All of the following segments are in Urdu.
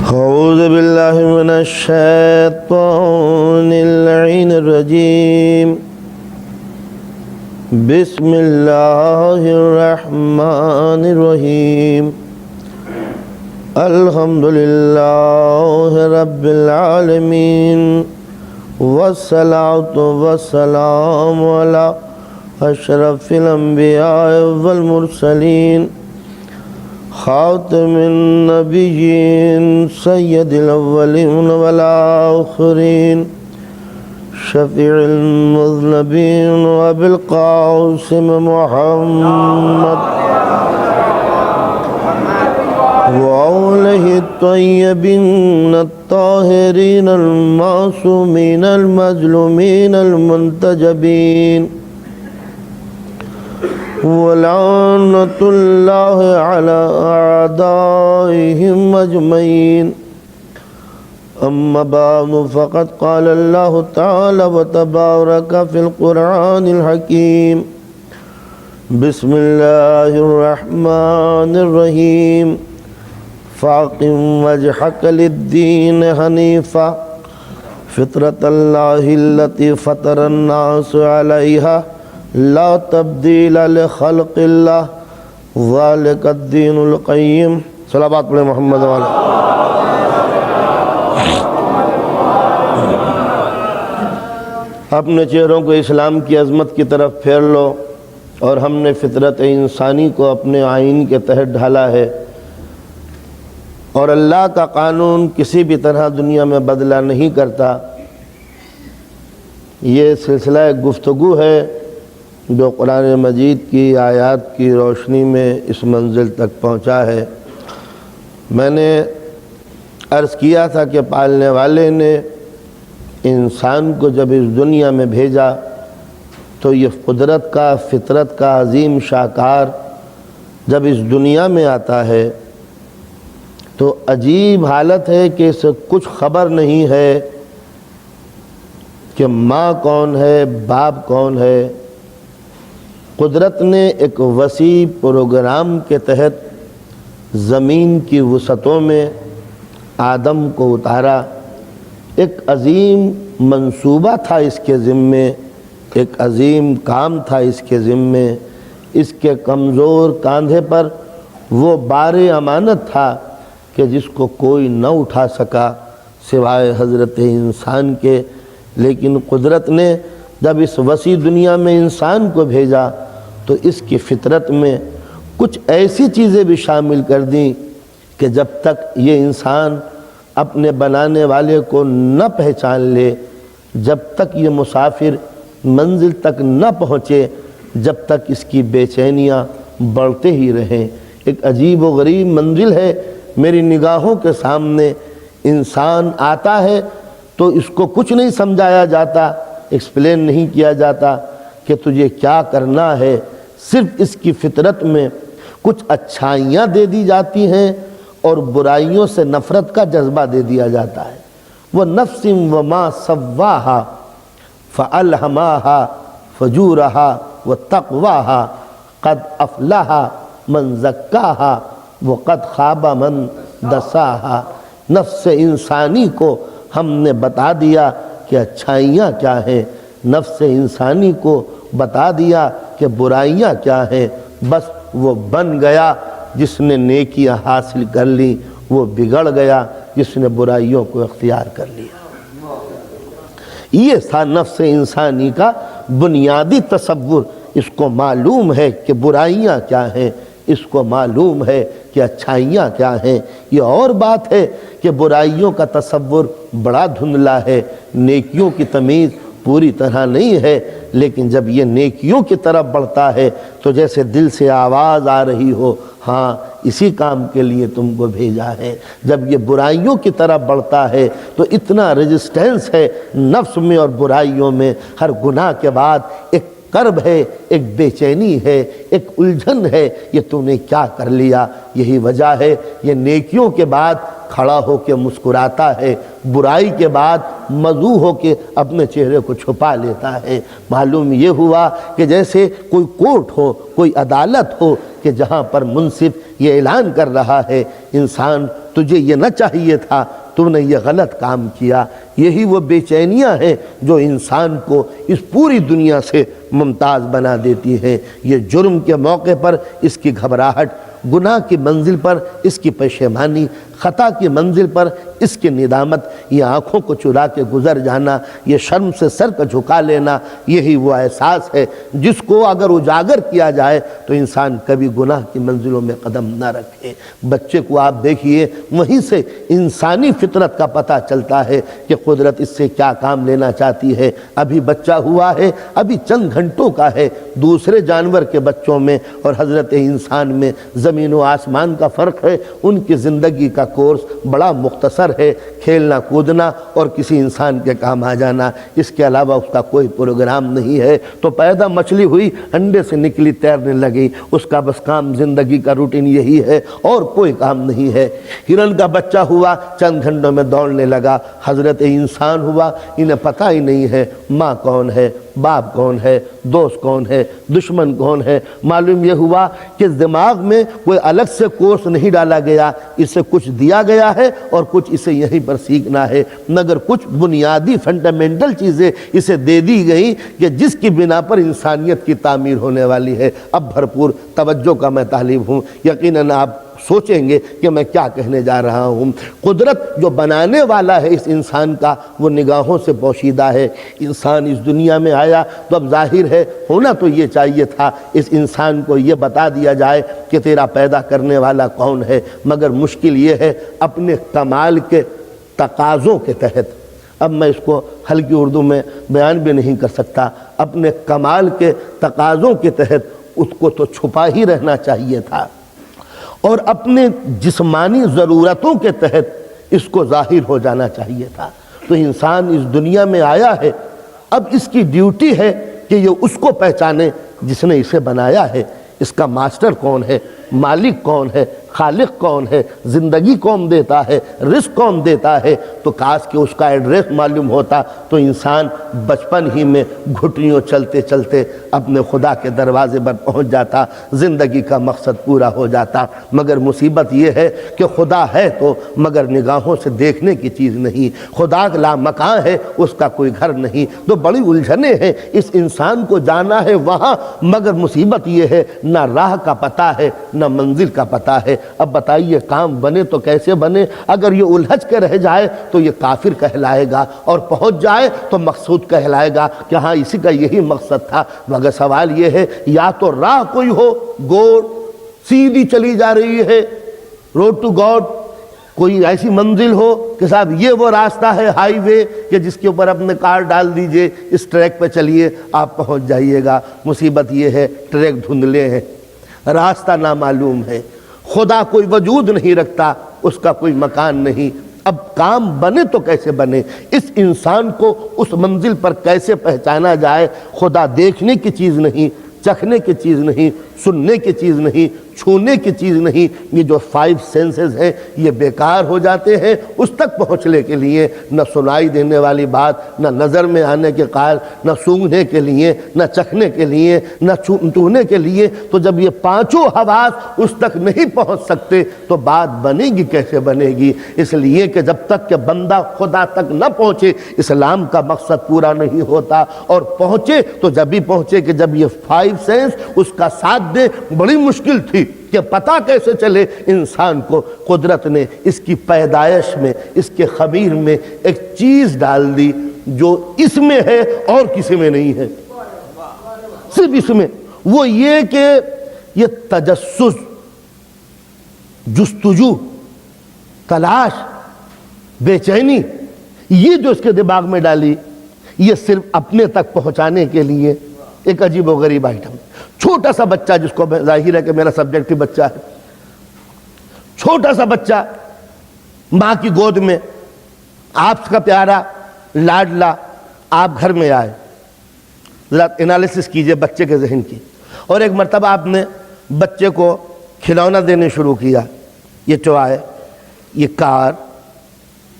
أعوذ بالله من الشيطان اللعين الرجيم. بسم الله الرحمن الرحيم. الحمد لله رب العالمين، والصلاة والسلام على أشرف الأنبياء والمرسلين، خاتم النبيين، سيد الأولين والآخرين، شفيع المذنبين، وأبي القاسم محمد وآله الطيبين الطاهرين المعصومين المظلومين المنتجبين، ولعنة الله على أعدائهم أجمعين. أما بعد، فقد قال الله تعالى وتبارك في القرآن الحكيم: بسم الله الرحمن الرحيم. فأقم وجهك للدين حنيفا فطرة الله التي فطر الناس عليها لا تبدیل لخلق اللہ ذالک الدین القیم. صلوات پڑھیں محمد والا. اپنے چہروں کو اسلام کی عظمت کی طرف پھیر لو. اور ہم نے فطرت انسانی کو اپنے آئین کے تحت ڈھالا ہے، اور اللہ کا قانون کسی بھی طرح دنیا میں بدلہ نہیں کرتا. یہ سلسلہ گفتگو ہے جو قرآن مجید کی آیات کی روشنی میں اس منزل تک پہنچا ہے. میں نے عرض کیا تھا کہ پالنے والے نے انسان کو جب اس دنیا میں بھیجا تو یہ قدرت کا، فطرت کا عظیم شاہکار جب اس دنیا میں آتا ہے تو عجیب حالت ہے کہ اسے کچھ خبر نہیں ہے کہ ماں کون ہے، باپ کون ہے. قدرت نے ایک وسیع پروگرام کے تحت زمین کی وسعتوں میں آدم کو اتارا. ایک عظیم منصوبہ تھا اس کے ذمے، ایک عظیم کام تھا اس کے ذمے. اس کے کمزور کاندھے پر وہ بار امانت تھا کہ جس کو کوئی نہ اٹھا سکا سوائے حضرت انسان کے. لیکن قدرت نے جب اس وسیع دنیا میں انسان کو بھیجا تو اس کی فطرت میں کچھ ایسی چیزیں بھی شامل کر دیں کہ جب تک یہ انسان اپنے بنانے والے کو نہ پہچان لے، جب تک یہ مسافر منزل تک نہ پہنچے، جب تک اس کی بے چینیاں بڑھتے ہی رہیں. ایک عجیب و غریب منزل ہے میری نگاہوں کے سامنے. انسان آتا ہے تو اس کو کچھ نہیں سمجھایا جاتا، ایکسپلین نہیں کیا جاتا کہ تجھے کیا کرنا ہے. صرف اس کی فطرت میں کچھ اچھائیاں دے دی جاتی ہیں اور برائیوں سے نفرت کا جذبہ دے دیا جاتا ہے. وہ نفس وما سواہا فالہماہا فجورہا وتقواہا قد افلح من زکاہا وقد خاب من دساہا. نفس انسانی کو ہم نے بتا دیا کہ اچھائیاں کیا ہیں، نفس انسانی کو بتا دیا کہ برائیاں کیا ہیں. بس وہ بن گیا جس نے نیکیاں حاصل کر لی، وہ بگڑ گیا جس نے برائیوں کو اختیار کر لیا. یہ تھا نفس انسانی کا بنیادی تصور. اس کو معلوم ہے کہ برائیاں کیا ہیں، اس کو معلوم ہے کہ اچھائیاں کیا ہیں. یہ اور بات ہے کہ برائیوں کا تصور بڑا دھندلا ہے، نیکیوں کی تمیز پوری طرح نہیں ہے. لیکن جب یہ نیکیوں کی طرف بڑھتا ہے تو جیسے دل سے آواز آ رہی ہو، ہاں اسی کام کے لیے تم کو بھیجا ہے. جب یہ برائیوں کی طرف بڑھتا ہے تو اتنا ریزسٹنس ہے نفس میں اور برائیوں میں. ہر گناہ کے بعد ایک کرب ہے، ایک بے چینی ہے، ایک الجھن ہے، یہ تو نے کیا کر لیا. یہی وجہ ہے یہ نیکیوں کے بعد کھڑا ہو کے مسکراتا ہے، برائی کے بعد مذوع ہو کے اپنے چہرے کو چھپا لیتا ہے. معلوم یہ ہوا کہ جیسے کوئی کورٹ ہو، کوئی عدالت ہو کہ جہاں پر منصف یہ اعلان کر رہا ہے انسان تجھے یہ نہ چاہیے تھا، تو نے یہ غلط کام کیا۔ یہی وہ بے چینیاں ہیں جو انسان کو اس پوری دنیا سے ممتاز بنا دیتی ہیں۔ یہ جرم کے موقع پر اس کی گھبراہٹ، گناہ کی منزل پر اس کی پشیمانی، خطا کی منزل پر اس کی ندامت، یہ آنکھوں کو چرا کے گزر جانا، یہ شرم سے سر کو جھکا لینا، یہی وہ احساس ہے جس کو اگر اجاگر کیا جائے تو انسان کبھی گناہ کی منزلوں میں قدم نہ رکھے۔ بچے کو آپ دیکھیے، وہیں سے انسانی فطرت کا پتہ چلتا ہے کہ قدرت اس سے کیا کام لینا چاہتی ہے۔ ابھی بچہ ہوا ہے، ابھی چند گھنٹوں کا ہے، دوسرے جانور کے بچوں میں اور حضرت انسان میں زمین و آسمان کا فرق ہے۔ ان کی زندگی کا کورس بڑا مختصر ہے، کھیلنا کودنا اور کسی انسان کے کام آ جانا، اس کے علاوہ اس کا کوئی پروگرام نہیں ہے۔ تو پیدا مچھلی ہوئی، انڈے سے نکلی تیرنے لگی، اس کا بس کام زندگی کا روٹین یہی ہے اور کوئی کام نہیں ہے۔ ہرن کا بچہ ہوا، چند گھنٹوں میں دوڑنے لگا۔ حضرت انسان ہوا، انہیں پتہ ہی نہیں ہے ماں کون ہے، باپ کون ہے، دوست کون ہے، دشمن کون ہے۔ معلوم یہ ہوا کہ دماغ میں کوئی الگ سے کورس نہیں ڈالا گیا، اسے کچھ دیا گیا ہے اور کچھ اسے یہیں پر سیکھنا ہے، مگر کچھ بنیادی فنڈامنٹل چیزیں اسے دے دی گئیں کہ جس کی بنا پر انسانیت کی تعمیر ہونے والی ہے۔ اب بھرپور توجہ کا میں طالب ہوں، یقیناً آپ سوچیں گے کہ میں کیا کہنے جا رہا ہوں۔ قدرت جو بنانے والا ہے اس انسان کا، وہ نگاہوں سے پوشیدہ ہے۔ انسان اس دنیا میں آیا تو اب ظاہر ہے، ہونا تو یہ چاہیے تھا اس انسان کو یہ بتا دیا جائے کہ تیرا پیدا کرنے والا کون ہے، مگر مشکل یہ ہے اپنے کمال کے تقاضوں کے تحت، اب میں اس کو ہلکی اردو میں بیان بھی نہیں کر سکتا، اپنے کمال کے تقاضوں کے تحت اس کو تو چھپا ہی رہنا چاہیے تھا، اور اپنے جسمانی ضرورتوں کے تحت اس کو ظاہر ہو جانا چاہیے تھا۔ تو انسان اس دنیا میں آیا ہے، اب اس کی ڈیوٹی ہے کہ یہ اس کو پہچانے جس نے اسے بنایا ہے۔ اس کا ماسٹر کون ہے، مالک کون ہے، خالق کون ہے، زندگی کون دیتا ہے، رزق کون دیتا ہے۔ تو کاش کہ اس کا ایڈریس معلوم ہوتا تو انسان بچپن ہی میں گھٹنیوں چلتے چلتے اپنے خدا کے دروازے پر پہنچ جاتا، زندگی کا مقصد پورا ہو جاتا۔ مگر مصیبت یہ ہے کہ خدا ہے تو مگر نگاہوں سے دیکھنے کی چیز نہیں، خدا لامکاں ہے، اس کا کوئی گھر نہیں۔ تو بڑی الجھنیں ہیں، اس انسان کو جانا ہے وہاں، مگر مصیبت یہ ہے نہ راہ کا پتہ ہے نہ منزل کا پتہ ہے۔ اب بتائیے کام بنے تو کیسے بنے؟ اگر یہ الجھ کے رہ جائے تو یہ کافر کہلائے گا، اور پہنچ جائے تو مقصود کہلائے گا کہ ہاں اسی کا یہی مقصد تھا۔ مگر سوال یہ ہے، یا تو راہ کوئی ہو، گوڑ سیدھی چلی جا رہی ہے، روڈ ٹو گاڈ، کوئی ایسی منزل ہو کہ صاحب یہ وہ راستہ ہے، ہائی وے، کہ جس کے اوپر اپنے کار ڈال دیجئے، اس ٹریک پہ چلیے آپ پہنچ جائیے گا۔ مصیبت یہ ہے ٹریک دھندلے ہیں، راستہ نامعلوم ہے، خدا کوئی وجود نہیں رکھتا، اس کا کوئی مکان نہیں۔ اب کام بنے تو کیسے بنے؟ اس انسان کو اس منزل پر کیسے پہچانا جائے؟ خدا دیکھنے کی چیز نہیں، چکھنے کی چیز نہیں، سننے کی چیز نہیں، چھونے کی چیز نہیں۔ یہ جو 5 سینسز ہیں یہ بیکار ہو جاتے ہیں اس تک پہنچنے کے لیے، نہ سنائی دینے والی بات، نہ نظر میں آنے کے قائل، نہ سونگھنے کے لیے، نہ چکھنے کے لیے، نہ چھونے کے لیے۔ تو جب یہ 5 حواس اس تک نہیں پہنچ سکتے تو بات بنے گی کیسے بنے گی؟ اس لیے کہ جب تک کہ بندہ خدا تک نہ پہنچے اسلام کا مقصد پورا نہیں ہوتا، اور پہنچے تو جب بھی پہنچے کہ جب یہ 5 سینس اس کا ساتھ دے۔ بڑی مشکل تھی کہ پتہ کیسے چلے انسان کو، قدرت نے اس کی پیدائش میں، اس کے خمیر میں ایک چیز ڈال دی جو اس میں ہے اور کسی میں نہیں ہے، صرف اس میں۔ وہ یہ کہ یہ تجسس، جستجو، تلاش، بے چینی، یہ جو اس کے دماغ میں ڈالی، یہ صرف اپنے تک پہنچانے کے لیے ایک عجیب و غریب آئٹم۔ چھوٹا سا بچہ، جس کو ظاہر ہے کہ میرا سبجیکٹ ہی بچہ ہے، چھوٹا سا بچہ ماں کی گود میں، آپ کا پیارا لاڈلا، آپ گھر میں آئے، ذرا انالیسس کیجئے بچے کے ذہن کی، اور ایک مرتبہ آپ نے بچے کو کھلونا دینے شروع کیا، یہ ٹوائے، یہ کار،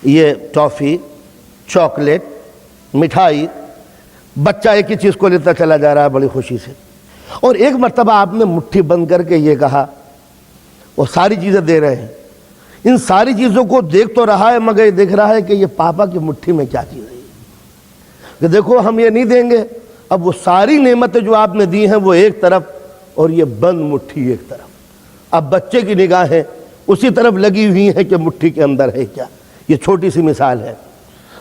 یہ ٹافی، چاکلیٹ، مٹھائی۔ بچہ ایک ہی چیز کو لیتا چلا جا رہا ہے بڑی خوشی سے۔ اور ایک مرتبہ آپ نے مٹھی بند کر کے یہ کہا، وہ ساری چیزیں دے رہے ہیں، ان ساری چیزوں کو دیکھ تو رہا ہے مگر یہ دیکھ رہا ہے کہ یہ پاپا کی مٹھی میں کیا چیز ہے، کہ دیکھو ہم یہ نہیں دیں گے۔ اب وہ ساری نعمتیں جو آپ نے دی ہیں وہ ایک طرف اور یہ بند مٹھی ایک طرف، اب بچے کی نگاہیں اسی طرف لگی ہوئی ہیں کہ مٹھی کے اندر ہے کیا۔ یہ چھوٹی سی مثال ہے۔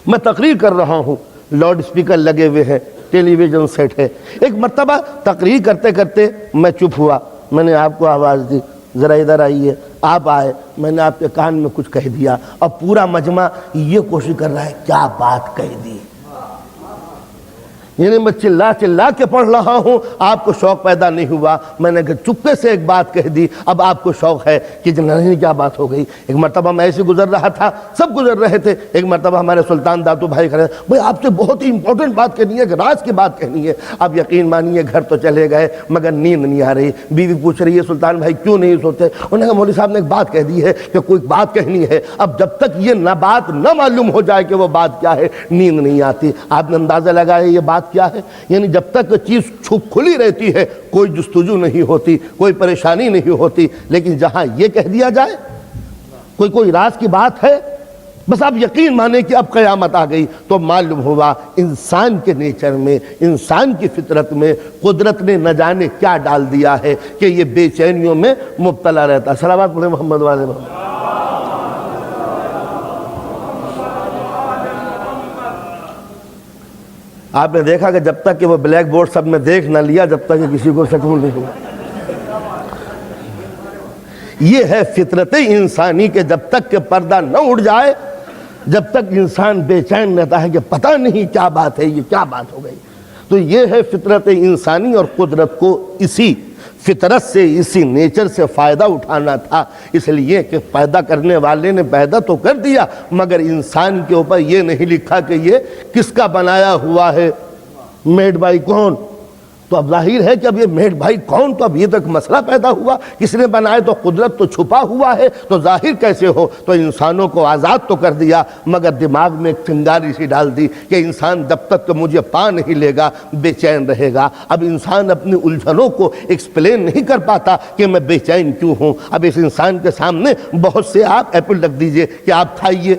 میں تقریر کر رہا ہوں، لاؤڈ اسپیکر لگے ہوئے ہیں، ٹیلی ویژن سیٹ ہے۔ ایک مرتبہ تقریر کرتے کرتے میں چپ ہوا، میں نے آپ کو آواز دی، ذرا ادھر آئیے، آپ آئے، میں نے آپ کے کان میں کچھ کہہ دیا، اب پورا مجمع یہ کوشش کر رہا ہے کیا بات کہہ دی، یعنی میں چلا چلا کے پڑھ رہا ہوں، آپ کو شوق پیدا نہیں ہوا، میں نے چپکے سے ایک بات کہہ دی، اب آپ کو شوق ہے کہ نہیں کیا بات ہو گئی۔ ایک مرتبہ میں ایسے گزر رہا تھا، سب گزر رہے تھے، ایک مرتبہ ہمارے سلطان داتو بھائی کھڑے، بھئی آپ سے بہت ہی امپورٹنٹ بات کہنی ہے، کہ راز کی بات کہنی ہے۔ اب یقین مانیے گھر تو چلے گئے مگر نیند نہیں آ رہی، بیوی پوچھ رہی ہے سلطان بھائی کیوں نہیں سوتے، انہوں نے کہا مولوی صاحب نے ایک بات کہہ دی ہے کہ کوئی بات کہنی ہے، اب جب تک یہ بات نہ معلوم ہو جائے کہ وہ بات کیا ہے نیند نہیں آتی۔ آپ نے اندازہ لگایا یہ بات کیا ہے، یعنی جب تک چیز چھپ کھلی رہتی ہے کوئی جستجو نہیں ہوتی، کوئی پریشانی نہیں ہوتی، لیکن جہاں یہ کہہ دیا جائے کوئی راز کی بات ہے، بس آپ یقین مانیں کہ اب قیامت آ گئی، تو معلوم ہوا انسان کے نیچر میں، انسان کی فطرت میں قدرت نے نہ جانے کیا ڈال دیا ہے کہ یہ بے چینیوں میں مبتلا رہتا ہے۔ صلوات پڑھیں محمد والے محمد۔ آپ نے دیکھا کہ جب تک کہ وہ بلیک بورڈ سب نے دیکھ نہ لیا جب تک کہ کسی کو سکون نہیں ہوا۔ یہ ہے فطرت انسانی کہ جب تک کہ پردہ نہ اٹھ جائے، جب تک انسان بے چین رہتا ہے کہ پتہ نہیں کیا بات ہے، یہ کیا بات ہو گئی۔ تو یہ ہے فطرت انسانی، اور قدرت کو اسی فطرت سے، اسی نیچر سے فائدہ اٹھانا تھا، اس لیے کہ پیدا کرنے والے نے پیدا تو کر دیا مگر انسان کے اوپر یہ نہیں لکھا کہ یہ کس کا بنایا ہوا ہے، میڈ بائی کون۔ تو اب ظاہر ہے کہ اب یہ میڈ بھائی کون، تو اب یہ تک مسئلہ پیدا ہوا، کس نے بنائے، تو قدرت تو چھپا ہوا ہے، تو ظاہر کیسے ہو۔ تو انسانوں کو آزاد تو کر دیا مگر دماغ میں ایک چنگاری سی ڈال دی کہ انسان جب تک کہ مجھے پا نہیں لے گا بے چین رہے گا۔ اب انسان اپنی الجھنوں کو ایکسپلین نہیں کر پاتا کہ میں بے چین کیوں ہوں۔ اب اس انسان کے سامنے بہت سے آپ ایپل رکھ دیجئے کہ آپ کھائیے،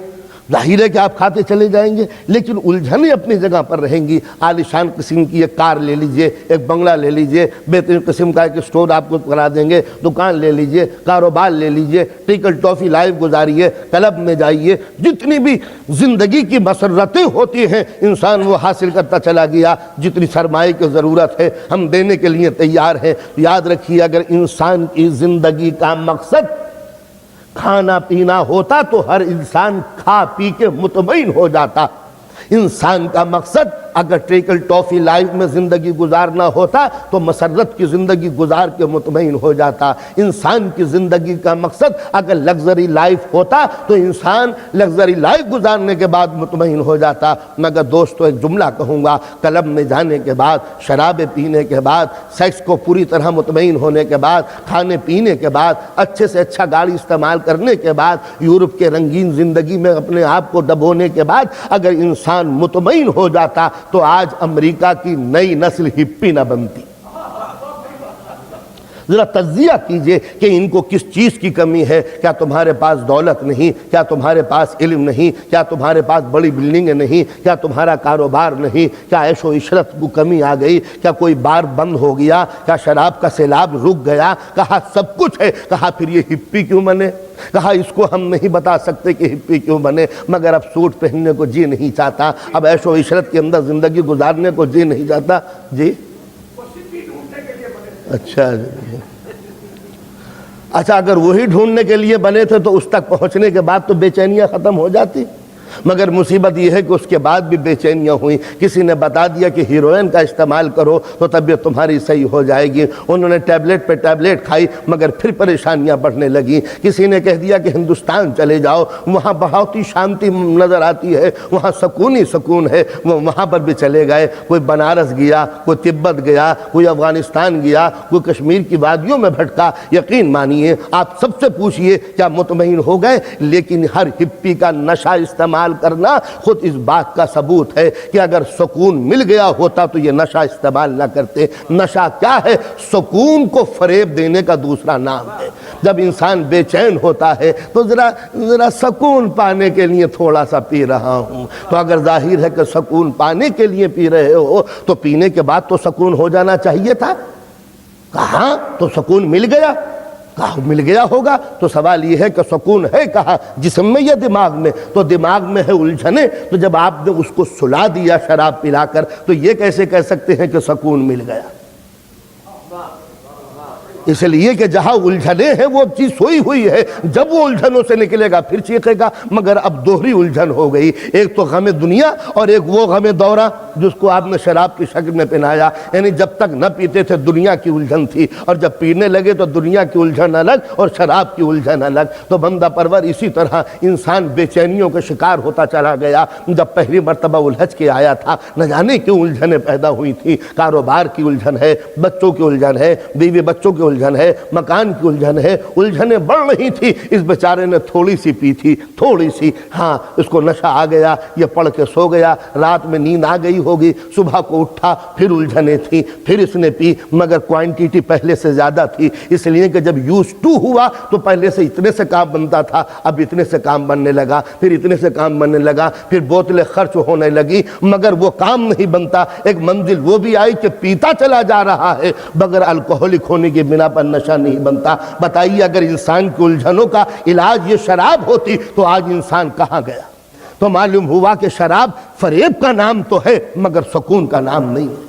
ظاہر ہے کہ آپ کھاتے چلے جائیں گے لیکن الجھنیں اپنی جگہ پر رہیں گی۔ عالیشان قسم کی ایک کار لے لیجئے، ایک بنگلہ لے لیجئے، بہترین قسم کا ایک اسٹور آپ کو کرا دیں گے، دکان لے لیجئے، کاروبار لے لیجئے، ٹیکل ٹافی لائف گزاریے، کلب میں جائیے، جتنی بھی زندگی کی مسرتیں ہوتی ہیں انسان وہ حاصل کرتا چلا گیا۔ جتنی سرمایہ کی ضرورت ہے ہم دینے کے لیے تیار ہیں۔ یاد رکھیے اگر انسان کی زندگی کا مقصد کھانا پینا ہوتا تو ہر انسان کھا پی کے مطمئن ہو جاتا۔ انسان کا مقصد اگر ٹریکل ٹافی لائف میں زندگی گزارنا ہوتا تو مسرت کی زندگی گزار کے مطمئن ہو جاتا۔ انسان کی زندگی کا مقصد اگر لگزری لائف ہوتا تو انسان لگزری لائف گزارنے کے بعد مطمئن ہو جاتا۔ مگر دوستو ایک جملہ کہوں گا، کلب میں جانے کے بعد، شراب پینے کے بعد، سیکس کو پوری طرح مطمئن ہونے کے بعد، کھانے پینے کے بعد، اچھے سے اچھا گاڑی استعمال کرنے کے بعد، یورپ کے رنگین زندگی میں اپنے آپ کو ڈبونے کے بعد اگر انسان مطمئن ہو جاتا تو آج امریکہ کی نئی نسل ہپی نہ بنتی۔ ذرا تجزیہ کیجئے کہ ان کو کس چیز کی کمی ہے۔ کیا تمہارے پاس دولت نہیں؟ کیا تمہارے پاس علم نہیں؟ کیا تمہارے پاس بڑی بلڈنگیں نہیں؟ کیا تمہارا کاروبار نہیں؟ کیا عیش و عشرت کو کمی آ گئی؟ کیا کوئی بار بند ہو گیا؟ کیا شراب کا سیلاب رک گیا؟ کہا سب کچھ ہے۔ کہا پھر یہ ہپی کیوں بنے؟ کہا اس کو ہم نہیں بتا سکتے کہ ہپی کیوں بنے، مگر اب سوٹ پہننے کو جی نہیں چاہتا، اب عیش و عشرت کے اندر زندگی گزارنے کو جی نہیں چاہتا۔ جی اچھا اگر وہی ڈھونڈنے کے لیے بنے تھے تو اس تک پہنچنے کے بعد تو بے چینیاں ختم ہو جاتی، مگر مصیبت یہ ہے کہ اس کے بعد بھی بے چینیاں ہوئیں۔ کسی نے بتا دیا کہ ہیروئن کا استعمال کرو تو طبیعت تمہاری صحیح ہو جائے گی، انہوں نے ٹیبلٹ پہ ٹیبلٹ کھائی مگر پھر پریشانیاں بڑھنے لگیں۔ کسی نے کہہ دیا کہ ہندوستان چلے جاؤ، وہاں بہت ہی شانتی نظر آتی ہے، وہاں سکون ہی سکون ہے، وہ وہاں پر بھی چلے گئے۔ کوئی بنارس گیا، کوئی تبت گیا، کوئی افغانستان گیا، کوئی کشمیر کی وادیوں میں بھٹکا۔ یقین مانیے آپ سب سے پوچھئے کیا مطمئن ہو گئے؟ لیکن ہر ہپی کا نشہ استعمال استعمال کرنا خود اس بات کا ثبوت ہے کہ اگر سکون مل گیا ہوتا تو یہ نشہ استعمال نہ کرتے۔ نشہ کیا ہے؟ سکون کو فریب دینے کا دوسرا نام ہے۔ جب انسان بے چین ہوتا ہے تو ذرا سکون پانے کے لیے تھوڑا سا پی رہا ہوں، تو اگر ظاہر ہے کہ سکون پانے کے لیے پی رہے ہو تو پینے کے بعد تو سکون ہو جانا چاہیے تھا۔ کہاں تو سکون مل گیا؟ کہاں مل گیا ہوگا؟ تو سوال یہ ہے کہ سکون ہے کہاں، جسم میں یا دماغ میں؟ تو دماغ میں ہے الجھنے، تو جب آپ نے اس کو سلا دیا شراب پلا کر تو یہ کیسے کہہ سکتے ہیں کہ سکون مل گیا؟ اس لیے کہ جہاں الجھنے ہیں وہ چیز سوئی ہوئی ہے، جب وہ الجھنوں سے نکلے گا پھر چیخے گا، مگر اب دوہری الجھن ہو گئی، ایک تو غم دنیا اور ایک وہ غم دورہ جس کو آپ نے شراب کی شکل میں پہنایا۔ یعنی جب تک نہ پیتے تھے دنیا کی الجھن تھی، اور جب پینے لگے تو دنیا کی الجھن الگ اور شراب کی الجھن الگ۔ تو بندہ پرور اسی طرح انسان بے چینیوں کا شکار ہوتا چلا گیا۔ جب پہلی مرتبہ الجھ کے آیا تھا نہ جانے کیوں الجھنیں پیدا ہوئی تھیں، کاروبار کی الجھن ہے، بچوں کی الجھن ہے، بیوی بچوں کی الجھن ہے، مکان کی الجھن ہے، الجھنیں بڑھ رہی تھی۔ اس بیچارے نے تھوڑی سی پی تھی، تھوڑی سی، ہاں اس کو نشہ آ گیا، یہ پڑھ کے سو گیا، رات میں نیند آ گئی ہوگی، صبح کو اٹھا پھر الجھنیں تھیں، پھر اس نے پی، مگر کوانٹیٹی پہلے سے زیادہ تھی، اس لیے کہ جب یوز ٹو ہوا تو پہلے سے اتنے سے کام بنتا تھا، اب اتنے سے کام بننے لگا، پھر اتنے سے کام بننے لگا، پھر بوتلیں خرچ ہونے لگی، مگر وہ کام نہیں بنتا۔ ایک منزل وہ بھی آئی کہ پیتا چلا جا رہا ہے، بغیر الکوہلک ہونے کی بنا پر نشہ نہیں بنتا۔ بتائیے اگر انسان کی الجھنوں کا علاج یہ شراب ہوتی تو آج انسان کہاں گیا؟ تو معلوم ہوا کہ شراب فریب کا نام تو ہے مگر سکون کا نام نہیں ہے۔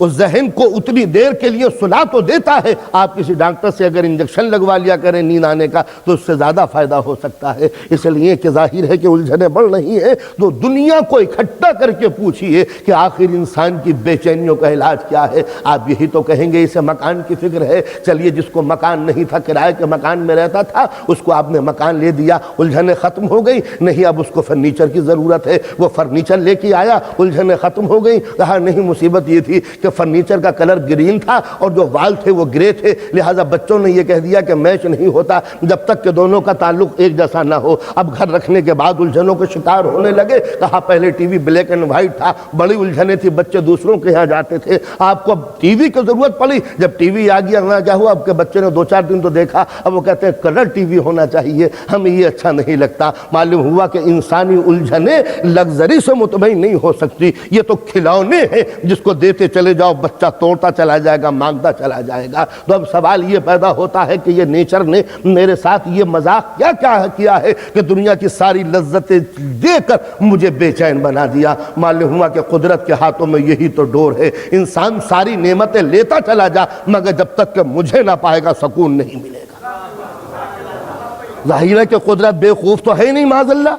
اس ذہن کو اتنی دیر کے لیے سلا تو دیتا ہے، آپ کسی ڈاکٹر سے اگر انجیکشن لگوا لیا کریں نیند آنے کا تو اس سے زیادہ فائدہ ہو سکتا ہے۔ اس لیے کہ ظاہر ہے کہ الجھنیں بڑھ رہی ہیں، تو دنیا کو اکٹھا کر کے پوچھئے کہ آخر انسان کی بے چینیوں کا علاج کیا ہے۔ آپ یہی تو کہیں گے اسے مکان کی فکر ہے، چلیے جس کو مکان نہیں تھا، کرائے کے مکان میں رہتا تھا، اس کو آپ نے مکان لے دیا، الجھنیں ختم ہو گئی۔ نہیں اب اس کو فرنیچر کی ضرورت ہے، وہ فرنیچر لے کے آیا، الجھنیں ختم ہو گئی۔ کہا نہیں مصیبت یہ تھی کہ فرنیچر کا کلر گرین تھا اور جو وال تھے وہ گرے تھے، لہٰذا بچوں نے یہ کہہ دیا کہ میچ نہیں ہوتا جب تک کہ دونوں کا تعلق ایک جیسا نہ ہو۔ اب گھر رکھنے کے بعد الجھنوں کے شکار ہونے لگے۔ کہا پہلے T V black and white تھا، بڑی الجھنیں تھی، بچے دوسروں کے یہاں جاتے تھے، آپ کو اب ٹی وی کی ضرورت پڑی۔ جب ٹی وی آ گیا کیا ہوا، اب کے بچے نے 2-4 دن تو دیکھا، اب وہ کہتے ہیں کلر ٹی وی ہونا چاہیے، ہمیں یہ اچھا نہیں لگتا۔ معلوم ہوا کہ انسانی الجھنیں لگزری سے مطمئن نہیں ہو سکتی، یہ تو کھلونے ہیں جس کو دیتے چلے جاؤ بچہ توڑتا چلا جائے گا، مانگتا چلا جائے گا۔ تو اب سوال یہ پیدا ہوتا ہے کہ یہ نیچر نے میرے ساتھ یہ مذاق کیا ہے کہ دنیا کی ساری لذتیں دے کر مجھے بے چین بنا دیا۔ معلوم ہوا کہ قدرت کے ہاتھوں میں یہی تو ڈور ہے، انسان ساری نعمتیں لیتا چلا جا مگر جب تک کہ مجھے نہ پائے گا سکون نہیں ملے گا۔ ظاہر ہے کہ قدرت بے خوف تو ہے نہیں معاذ اللہ،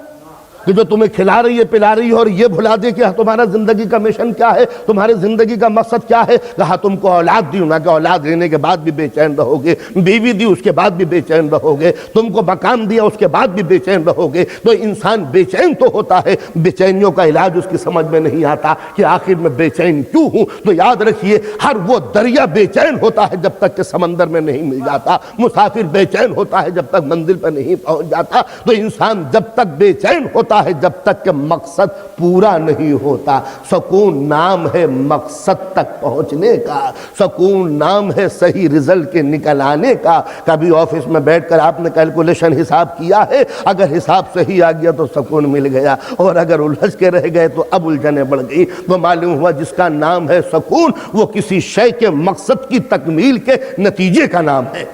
کہ جو تمہیں کھلا رہی ہے پلا رہی ہے اور یہ بھلا دے کہ تمہارا زندگی کا مشن کیا ہے، تمہارے زندگی کا مقصد کیا ہے۔ کہا تم کو اولاد دی، نہ کہ اولاد لینے کے بعد بھی بے چین رہو گے، بیوی دی اس کے بعد بھی بے چین رہو گے، تم کو مکان دیا اس کے بعد بھی بے چین رہو گے۔ تو انسان بے چین تو ہوتا ہے، بے چینیوں کا علاج اس کی سمجھ میں نہیں آتا کہ آخر میں بے چین کیوں ہوں۔ تو یاد رکھیے ہر وہ دریا بے چین ہوتا ہے جب تک کہ سمندر میں نہیں مل جاتا، مسافر بے چین ہوتا ہے جب تک منزل پر نہیں پہنچ جاتا۔ تو انسان جب تک بے چین ہوتا ہے جب تک کہ مقصد پورا نہیں ہوتا۔ سکون نام ہے مقصد تک پہنچنے کا، سکون نام ہے صحیح رزلٹ کے نکل آنے کا۔ کبھی آفس میں بیٹھ کر آپ نے کیلکولیشن حساب کیا ہے، اگر حساب صحیح آ گیا تو سکون مل گیا، اور اگر الجھ کے رہ گئے تو اب الجھنیں بڑھ گئی۔ تو معلوم ہوا جس کا نام ہے سکون وہ کسی شے کے مقصد کی تکمیل کے نتیجے کا نام ہے۔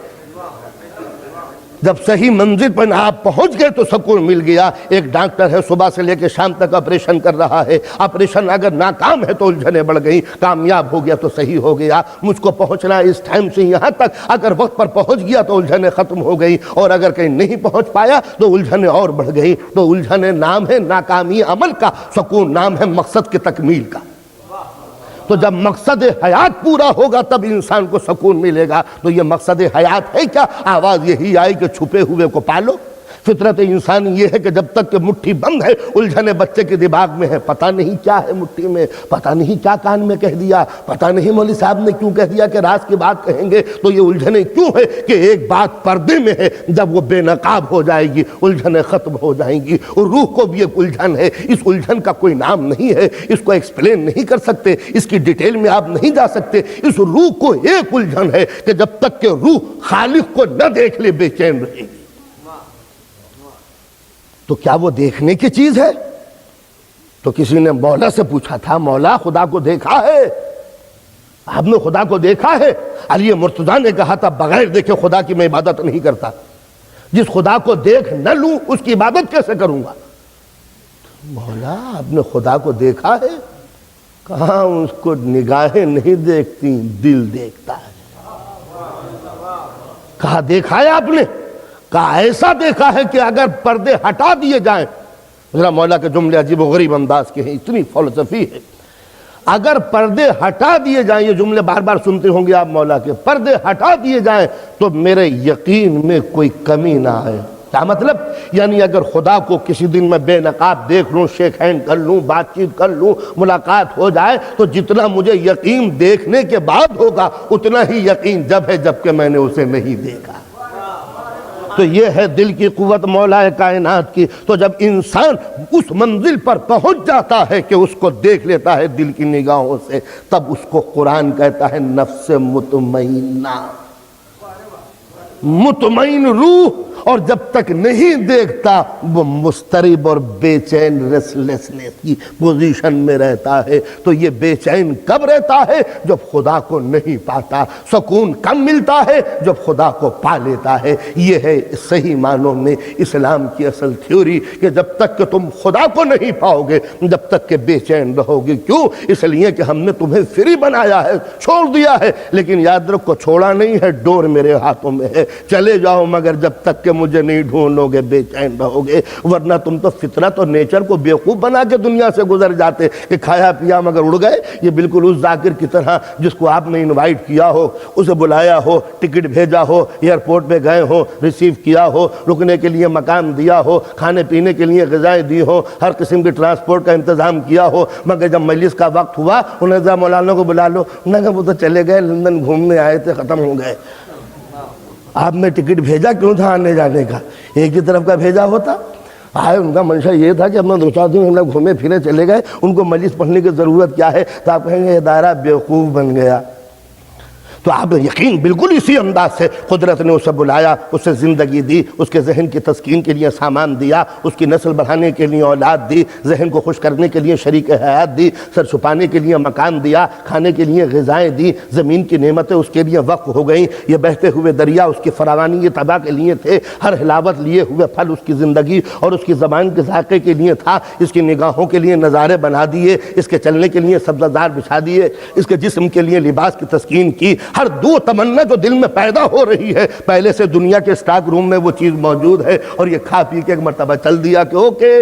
جب صحیح منزل پر آپ پہنچ گئے تو سکون مل گیا۔ ایک ڈاکٹر ہے صبح سے لے کے شام تک آپریشن کر رہا ہے، آپریشن اگر ناکام ہے تو الجھنیں بڑھ گئی، کامیاب ہو گیا تو صحیح ہو گیا۔ مجھ کو پہنچنا ہے اس ٹائم سے یہاں تک، اگر وقت پر پہنچ گیا تو الجھنیں ختم ہو گئی، اور اگر کہیں نہیں پہنچ پایا تو الجھنیں اور بڑھ گئی۔ تو الجھنیں نام ہے ناکامی عمل کا، سکون نام ہے مقصد کی تکمیل کا۔ تو جب مقصد حیات پورا ہوگا تب انسان کو سکون ملے گا۔ تو یہ مقصد حیات ہے کیا؟ آواز یہی آئی کہ چھپے ہوئے کو پالو، فطرت انسانی یہ ہے کہ جب تک کہ مٹھی بند ہے الجھنے بچے کے دماغ میں ہے، پتہ نہیں کیا ہے مٹھی میں، پتہ نہیں کیا کان میں کہہ دیا، پتہ نہیں مولوی صاحب نے کیوں کہہ دیا کہ راز کی بات کہیں گے تو یہ الجھنے کیوں ہے کہ ایک بات پردے میں ہے، جب وہ بے نقاب ہو جائے گی الجھنے ختم ہو جائیں گی۔ اور روح کو بھی ایک الجھن ہے، اس الجھن کا کوئی نام نہیں ہے، اس کو ایکسپلین نہیں کر سکتے، اس کی ڈیٹیل میں آپ نہیں جا سکتے۔ اس روح کو ایک الجھن ہے کہ جب تک کہ روح خالق کو نہ دیکھ لے بے چین رہے گی۔ تو کیا وہ دیکھنے کی چیز ہے؟ تو کسی نے مولا سے پوچھا تھا، مولا خدا کو دیکھا ہے؟ آپ نے خدا کو دیکھا ہے؟ علی مرتضیٰ نے کہا تھا بغیر دیکھے خدا کی میں عبادت نہیں کرتا، جس خدا کو دیکھ نہ لوں اس کی عبادت کیسے کروں گا؟ مولا آپ نے خدا کو دیکھا ہے؟ کہاں اس کو نگاہیں نہیں دیکھتی، دل دیکھتا ہے۔ کہا دیکھا ہے آپ نے؟ کہا ایسا دیکھا ہے کہ اگر پردے ہٹا دیے جائیں، ذرا مولا کے جملے عجیب و غریب انداز کے ہیں، اتنی فلسفی ہے، اگر پردے ہٹا دیے جائیں، یہ جملے بار بار سنتے ہوں گے آپ مولا کے، پردے ہٹا دیے جائیں تو میرے یقین میں کوئی کمی نہ آئے۔ کیا مطلب؟ یعنی اگر خدا کو کسی دن میں بے نقاب دیکھ لوں، شیک ہینڈ کر لوں، بات چیت کر لوں، ملاقات ہو جائے تو جتنا مجھے یقین دیکھنے کے بعد ہوگا اتنا ہی یقین جب ہے جب کہ میں نے اسے نہیں دیکھا۔ تو یہ ہے دل کی قوت مولا کائنات کی۔ تو جب انسان اس منزل پر پہنچ جاتا ہے کہ اس کو دیکھ لیتا ہے دل کی نگاہوں سے، تب اس کو قرآن کہتا ہے نفس مطمئنہ، مطمئن روح۔ اور جب تک نہیں دیکھتا وہ مضطرب اور بے چین ریسلیسنس کی پوزیشن میں رہتا ہے۔ تو یہ بے چین کب رہتا ہے؟ جب خدا کو نہیں پاتا۔ سکون کم ملتا ہے جب خدا کو پا لیتا ہے۔ یہ ہے صحیح معنوں میں اسلام کی اصل تھیوری کہ جب تک کہ تم خدا کو نہیں پاؤ گے جب تک کہ بے چین رہو گے۔ کیوں؟ اس لیے کہ ہم نے تمہیں فری بنایا ہے، چھوڑ دیا ہے، لیکن یاد رکھو چھوڑا نہیں ہے، ڈور میرے ہاتھوں میں ہے، چلے جاؤ مگر جب تک کہ مجھے نہیں ڈھونڈو گے بے چین رہو گے۔ ورنہ تم تو فطرت اور نیچر کو بیوقوف بنا کے دنیا سے گزر جاتے کہ کھایا پیا مگر اڑ گئے۔ یہ بالکل اس ذاکر کی طرح جس کو آپ نے انوائٹ کیا ہو، اسے بلایا ہو، ٹکٹ بھیجا ہو، ایئرپورٹ پہ گئے ہو، ریسیو کیا ہو، رکنے کے لیے مکان دیا ہو، کھانے پینے کے لیے غذائیں دی ہو، ہر قسم کی ٹرانسپورٹ کا انتظام کیا ہو، مگر جب مجلس کا وقت ہوا انہیں کہا مولانا کو بلا لو، انہوں نے کہا وہ تو چلے گئے لندن گھومنے آئے تھے، ختم ہو گئے۔ آپ نے ٹکٹ بھیجا کیوں تھا آنے جانے کا؟ ایک ہی طرف کا بھیجا ہوتا۔ آئے ان کا منشا یہ تھا کہ اپنا دو چار دن ہم لوگ گھومے پھرے چلے گئے، ان کو مجلس پڑھنے کی ضرورت کیا ہے؟ تو آپ کہیں گے یہ دائرہ بیوقوف بن گیا۔ تو آپ یقین بالکل اسی انداز سے قدرت نے اسے بلایا، اسے زندگی دی، اس کے ذہن کی تسکین کے لیے سامان دیا، اس کی نسل بڑھانے کے لیے اولاد دی، ذہن کو خوش کرنے کے لیے شریک حیات دی، سر چھپانے کے لیے مکان دیا، کھانے کے لیے غذائیں دی، زمین کی نعمتیں اس کے لیے وقف ہو گئیں، یہ بہتے ہوئے دریا اس کی فراوانی یہ تباہ کے لیے تھے، ہر حلاوت لیے ہوئے پھل اس کی زندگی اور اس کی زبان کے ذائقے کے لیے تھا، اس کی نگاہوں کے لیے نظارے بنا دیے، اس کے چلنے کے لیے سبزہ بچھا دیے، اس کے جسم کے لیے لباس کی تسکین کی۔ ہر دو تمنا جو دل میں پیدا ہو رہی ہے پہلے سے دنیا کے اسٹاک روم میں وہ چیز موجود ہے، اور یہ کھا پی کے ایک مرتبہ چل دیا کہ اوکے۔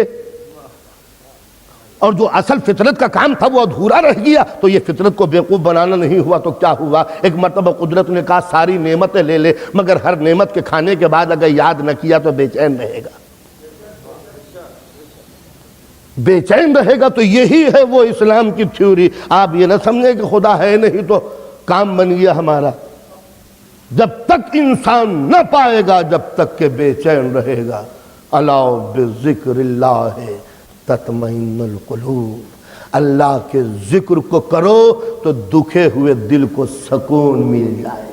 اور جو اصل فطرت کا کام تھا وہ ادھورا رہ گیا، تو یہ فطرت کو بیوقوف بنانا نہیں ہوا تو کیا ہوا؟ ایک مرتبہ قدرت نے کہا ساری نعمتیں لے لے، مگر ہر نعمت کے کھانے کے بعد اگر یاد نہ کیا تو بے چین رہے گا، بے چین رہے گا۔ تو یہی ہے وہ اسلام کی تھیوری۔ آپ یہ نہ سمجھیں کہ خدا ہے نہیں تو کام بن گیا ہمارا۔ جب تک انسان نہ پائے گا جب تک کہ بے چین رہے گا۔ الا بذکر اللہ تطمئن القلوب، اللہ کے ذکر کو کرو تو دکھے ہوئے دل کو سکون مل جائے گا،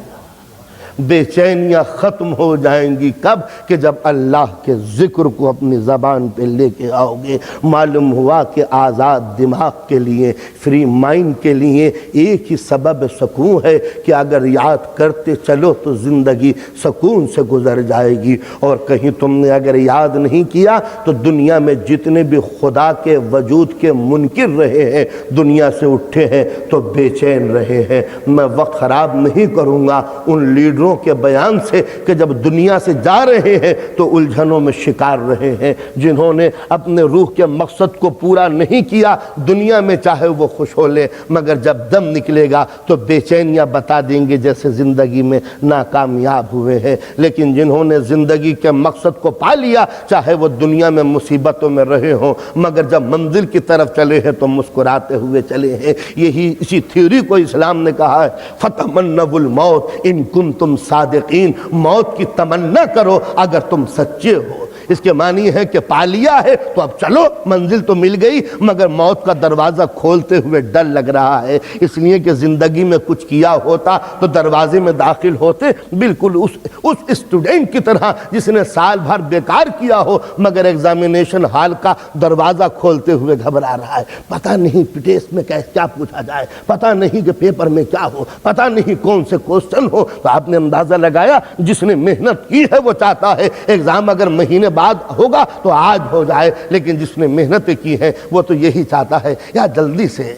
بے چینیاں ختم ہو جائیں گی۔ کب؟ کہ جب اللہ کے ذکر کو اپنی زبان پہ لے کے آؤ گے۔ معلوم ہوا کہ آزاد دماغ کے لیے، فری مائنڈ کے لیے ایک ہی سبب سکون ہے کہ اگر یاد کرتے چلو تو زندگی سکون سے گزر جائے گی، اور کہیں تم نے اگر یاد نہیں کیا تو دنیا میں جتنے بھی خدا کے وجود کے منکر رہے ہیں، دنیا سے اٹھے ہیں تو بے چین رہے ہیں۔ میں وقت خراب نہیں کروں گا، ان لیڈروں دلوں کے بیان سے کہ جب دنیا سے جا رہے ہیں تو الجھنوں میں شکار رہے ہیں، جنہوں نے اپنے روح کے مقصد کو پورا نہیں کیا، دنیا میں چاہے وہ خوش ہو لے مگر جب دم نکلے گا تو بے چینیاں بتا دیں گے جیسے زندگی میں ناکامیاب ہوئے ہیں۔ لیکن جنہوں نے زندگی کے مقصد کو پا لیا، چاہے وہ دنیا میں مصیبتوں میں رہے ہوں مگر جب منزل کی طرف چلے ہیں تو مسکراتے ہوئے چلے ہیں۔ اسی تھیوری کو اسلام نے کہا ہے فَتَمَنَّوُا الْمَوْتَ إِن كُنتُمْ صَادِقِينَ، موت کی تمنا کرو اگر تم سچے ہو۔ اس کے معنی ہے کہ پا لیا ہے تو اب چلو، منزل تو مل گئی مگر موت کا دروازہ کھولتے ہوئے ڈر لگ رہا ہے، اس لیے کہ زندگی میں کچھ کیا ہوتا تو دروازے میں داخل ہوتے بالکل اس اسٹوڈنٹ کی طرح جس نے سال بھر بیکار کیا ہو مگر ایگزامینیشن ہال کا دروازہ کھولتے ہوئے گھبرا رہا ہے، پتہ نہیں ٹیسٹ میں کیا پوچھا جائے، پتہ نہیں کہ پیپر میں کیا ہو، پتہ نہیں کون سے کوسچن ہو۔ تو آپ نے اندازہ لگایا جس نے محنت کی ہے وہ چاہتا ہے ایگزام اگر مہینے بعد ہوگا تو آج ہو جائے، لیکن جس نے محنت کی ہے وہ تو یہی چاہتا ہے یا جلدی سے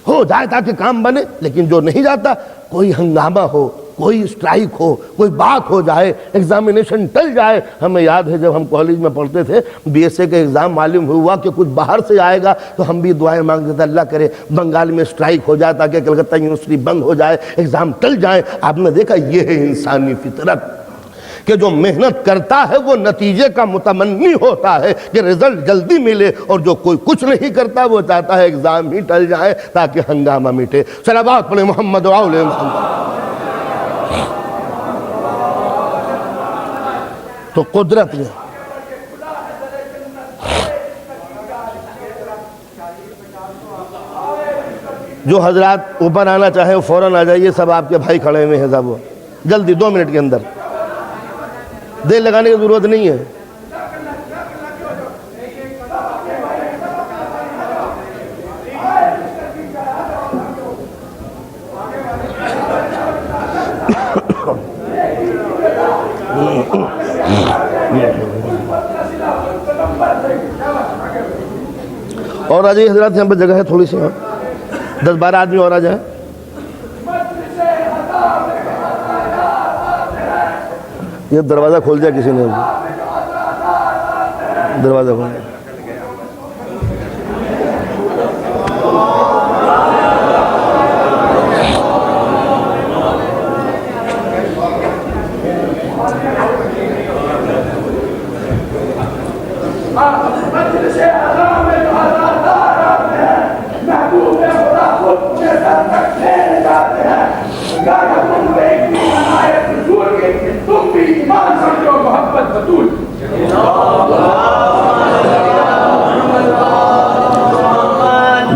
ہو جائے تاکہ کام بنے۔ لیکن جو نہیں جاتا، کوئی ہنگامہ ہو، کوئی اسٹرائک ہو، کوئی بات ہو جائے، ایگزامینیشن ٹل جائے۔ ہمیں یاد ہے جب ہم کالج میں پڑھتے تھے، بی ایس اے کا ایگزام معلوم ہوا کہ کچھ باہر سے آئے گا تو ہم بھی دعائیں مانگتے تھے اللہ کرے بنگال میں اسٹرائک ہو جائے تاکہ کلکتہ یونیورسٹی بند ہو جائے، ایگزام ٹل جائے۔ آپ نے دیکھا یہ ہے انسانی فطرت کہ جو محنت کرتا ہے وہ نتیجے کا متمنی ہوتا ہے کہ رزلٹ جلدی ملے، اور جو کوئی کچھ نہیں کرتا وہ چاہتا ہے ایگزام ہی ٹل جائے تاکہ ہنگامہ مٹے۔ صلوات پڑھیں محمد و آل محمد۔ تو قدرت نے جو حضرات اوپر آنا چاہے وہ فوراً آ جائیے، سب آپ کے بھائی کھڑے ہوئے ہیں، سب جلدی 2 منٹ کے اندر، دیر لگانے کی ضرورت نہیں ہے۔ اور آ جائیے حضرات، یہاں پہ جگہ ہے تھوڑی سی، 10-12 آدمی اور آ جائیں۔ یہ دروازہ کھول دیا کسی نے، دروازہ کھول دیا۔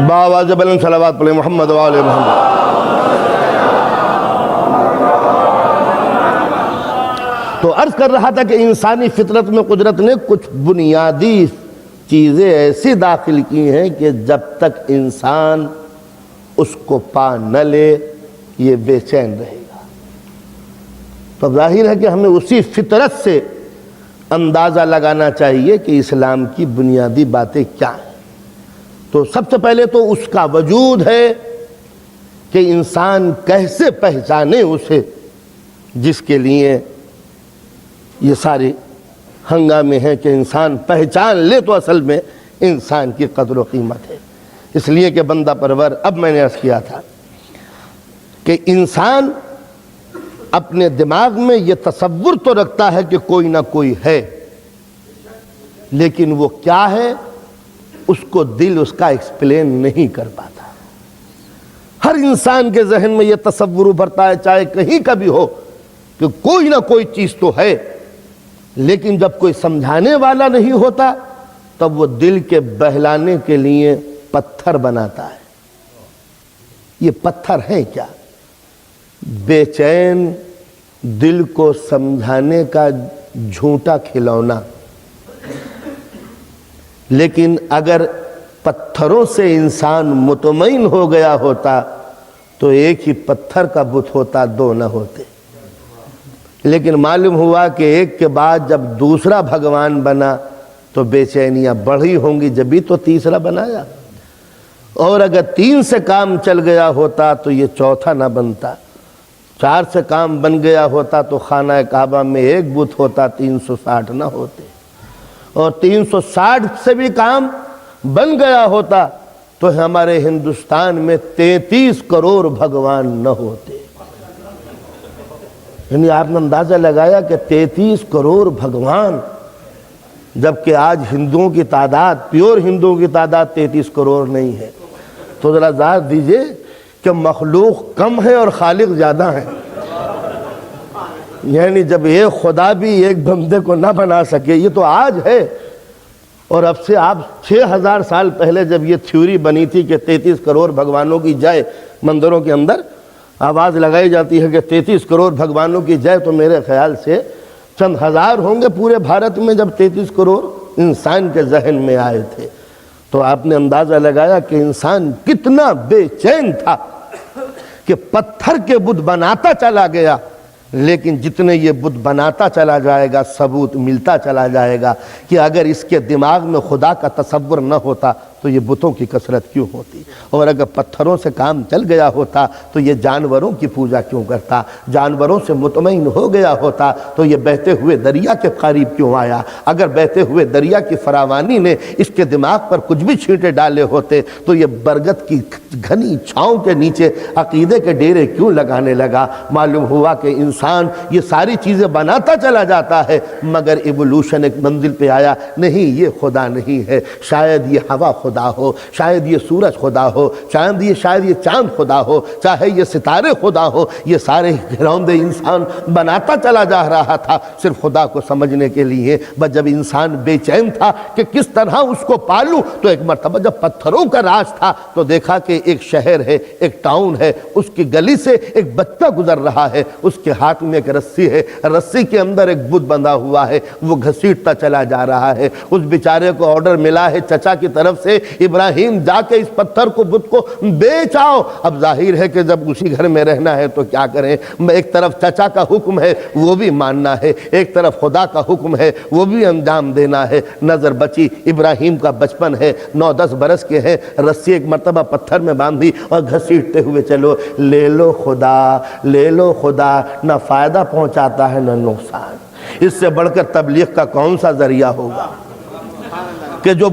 باواز بلند صلوات پڑھیں محمد و آل محمد۔ تو عرض کر رہا تھا کہ انسانی فطرت میں قدرت نے کچھ بنیادی چیزیں ایسی داخل کی ہیں کہ جب تک انسان اس کو پا نہ لے یہ بے چین رہے گا۔ تو ظاہر ہے کہ ہمیں اسی فطرت سے اندازہ لگانا چاہیے کہ اسلام کی بنیادی باتیں کیا ہیں۔ تو سب سے پہلے تو اس کا وجود ہے کہ انسان کیسے پہچانے اسے جس کے لیے یہ سارے ہنگامے ہیں کہ انسان پہچان لے تو اصل میں انسان کی قدر و قیمت ہے۔ اس لیے کہ بندہ پرور، اب میں نے عرض کیا تھا کہ انسان اپنے دماغ میں یہ تصور تو رکھتا ہے کہ کوئی نہ کوئی ہے، لیکن وہ کیا ہے اس کو دل اس کا ایکسپلین نہیں کر پاتا۔ ہر انسان کے ذہن میں یہ تصور ابھرتا ہے، چاہے کہیں کا بھی ہو، کہ کوئی نہ کوئی چیز تو ہے، لیکن جب کوئی سمجھانے والا نہیں ہوتا تب وہ دل کے بہلانے کے لیے پتھر بناتا ہے۔ یہ پتھر ہیں کیا؟ بے چین دل کو سمجھانے کا جھوٹا کھلونا۔ لیکن اگر پتھروں سے انسان مطمئن ہو گیا ہوتا تو ایک ہی پتھر کا بت ہوتا، 2 نہ ہوتے۔ لیکن معلوم ہوا کہ ایک کے بعد جب دوسرا بھگوان بنا تو بے چینیاں بڑھی ہوں گی، جبھی تو تیسرا بنایا، اور اگر 3 سے کام چل گیا ہوتا تو یہ چوتھا نہ بنتا۔ 4 سے کام بن گیا ہوتا تو خانہ کعبہ میں ایک بت ہوتا، 360 نہ ہوتے، اور 360 سے بھی کام بن گیا ہوتا تو ہمارے ہندوستان میں 33 کروڑ بھگوان نہ ہوتے۔ یعنی آپ نے اندازہ لگایا کہ 33 کروڑ بھگوان، جبکہ آج ہندوؤں کی تعداد، پیور ہندوؤں کی تعداد 33 کروڑ نہیں ہے، تو ذرا ذات دیجئے کہ مخلوق کم ہے اور خالق زیادہ ہیں۔ یعنی جب ایک خدا بھی ایک بندے کو نہ بنا سکے، یہ تو آج ہے، اور اب سے آپ 6000 سال پہلے جب یہ تھیوری بنی تھی کہ 33 کروڑ بھگوانوں کی جائے مندروں کے اندر آواز لگائی جاتی ہے کہ 33 کروڑ بھگوانوں کی جائے، تو میرے خیال سے چند ہزار ہوں گے پورے بھارت میں جب 33 کروڑ انسان کے ذہن میں آئے تھے۔ تو آپ نے اندازہ لگایا کہ انسان کتنا بے چین تھا کہ پتھر کے بت بناتا چلا گیا، لیکن جتنے یہ بت بناتا چلا جائے گا ثبوت ملتا چلا جائے گا کہ اگر اس کے دماغ میں خدا کا تصور نہ ہوتا تو یہ بتوں کی کثرت کیوں ہوتی، اور اگر پتھروں سے کام چل گیا ہوتا تو یہ جانوروں کی پوجا کیوں کرتا، جانوروں سے مطمئن ہو گیا ہوتا تو یہ بہتے ہوئے دریا کے قریب کیوں آیا، اگر بہتے ہوئے دریا کی فراوانی نے اس کے دماغ پر کچھ بھی چھینٹے ڈالے ہوتے تو یہ برگد کی گھنی چھاؤں کے نیچے عقیدے کے ڈیرے کیوں لگانے لگا۔ معلوم ہوا کہ انسان یہ ساری چیزیں بناتا چلا جاتا ہے، مگر ایوولوشن ایک منزل پہ آیا، نہیں یہ خدا نہیں ہے، شاید یہ ہوا خدا ہو، شاید یہ سورج خدا ہو، شاید یہ چاند خدا ہو، چاہے یہ ستارے خدا ہو، یہ سارے گھروندے انسان بناتا چلا جا رہا تھا صرف خدا کو سمجھنے کے لیے۔ بس جب انسان بے چین تھا کہ کس طرح اس کو پالوں، تو ایک مرتبہ جب پتھروں کا راج تھا تو دیکھا کہ ایک شہر ہے، ایک ٹاؤن ہے، اس کی گلی سے ایک بچہ گزر رہا ہے، اس کے ہاتھ میں ایک رسی ہے، رسی کے اندر ایک بت بندھا ہوا ہے، وہ گھسیٹتا چلا جا رہا ہے۔ اس بیچارے کو آرڈر ملا ہے چچا کی طرف سے، ابراہیم جا کے اس پتھر کو بت کو بیچ آؤ۔ اب ظاہر ہے کہ جب اسی گھر میں رہنا ہے تو کیا کریں، ایک طرف چچا کا حکم ہے وہ بھی ماننا ہے، ایک طرف خدا کا حکم ہے وہ بھی انجام دینا ہے۔ نظر بچی، ابراہیم کا بچپن ہے، 9-10 برس کے ہیں، رسی ایک مرتبہ پتھر میں باندھی اور گھسیٹتے ہوئے چلو، لے لو خدا، لے لو خدا، نہ فائدہ پہنچاتا ہے نہ نقصان۔ اس سے بڑھ کر تبلیغ کا کون سا ذریعہ ہوگا کہ جو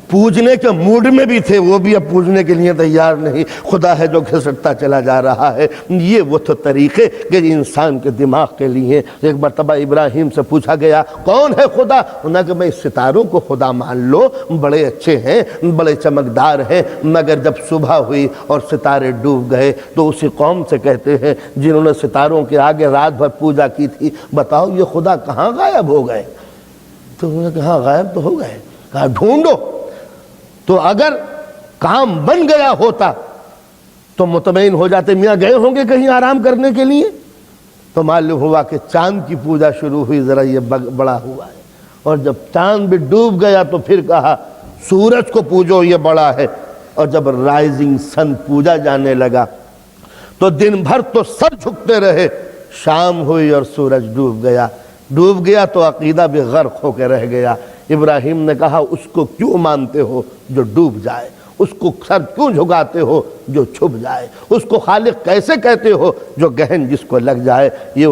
پوجنے کے موڈ میں بھی تھے وہ بھی اب پوجنے کے لیے تیار نہیں، خدا ہے جو گھسٹتا چلا جا رہا ہے۔ یہ وہ تو طریقے کہ انسان کے دماغ کے لیے۔ ایک مرتبہ ابراہیم سے پوچھا گیا کون ہے خدا، انہوں نے کہا میں اس ستاروں کو خدا مان لو، بڑے اچھے ہیں، بڑے چمکدار ہیں، مگر جب صبح ہوئی اور ستارے ڈوب گئے تو اسی قوم سے کہتے ہیں جنہوں نے ستاروں کے آگے رات بھر پوجا کی تھی، بتاؤ یہ خدا کہاں غائب ہو گئے؟ تو انہوں نے کہا غائب تو ہو گئے، کہا ڈھونڈو۔ تو اگر کام بن گیا ہوتا تو مطمئن ہو جاتے، میاں گئے ہوں گے کہیں آرام کرنے کے لیے۔ تو معلوم ہوا کہ چاند کی پوجا شروع ہوئی، ذرا یہ بڑا ہوا ہے، اور جب چاند بھی ڈوب گیا تو پھر کہا سورج کو پوجو یہ بڑا ہے، اور جب رائزنگ سن پوجا جانے لگا تو دن بھر تو سر جھکتے رہے، شام ہوئی اور سورج ڈوب گیا تو عقیدہ بھی غرق ہو کے رہ گیا۔ ابراہیم نے کہا اس کو کیوں مانتے ہو جو ڈوب جائے، اس کو سر کیوں جھکاتے ہو جو چھپ جائے، اس کو خالق کیسے کہتے ہو جو گہن جس کو لگ جائے۔ یہ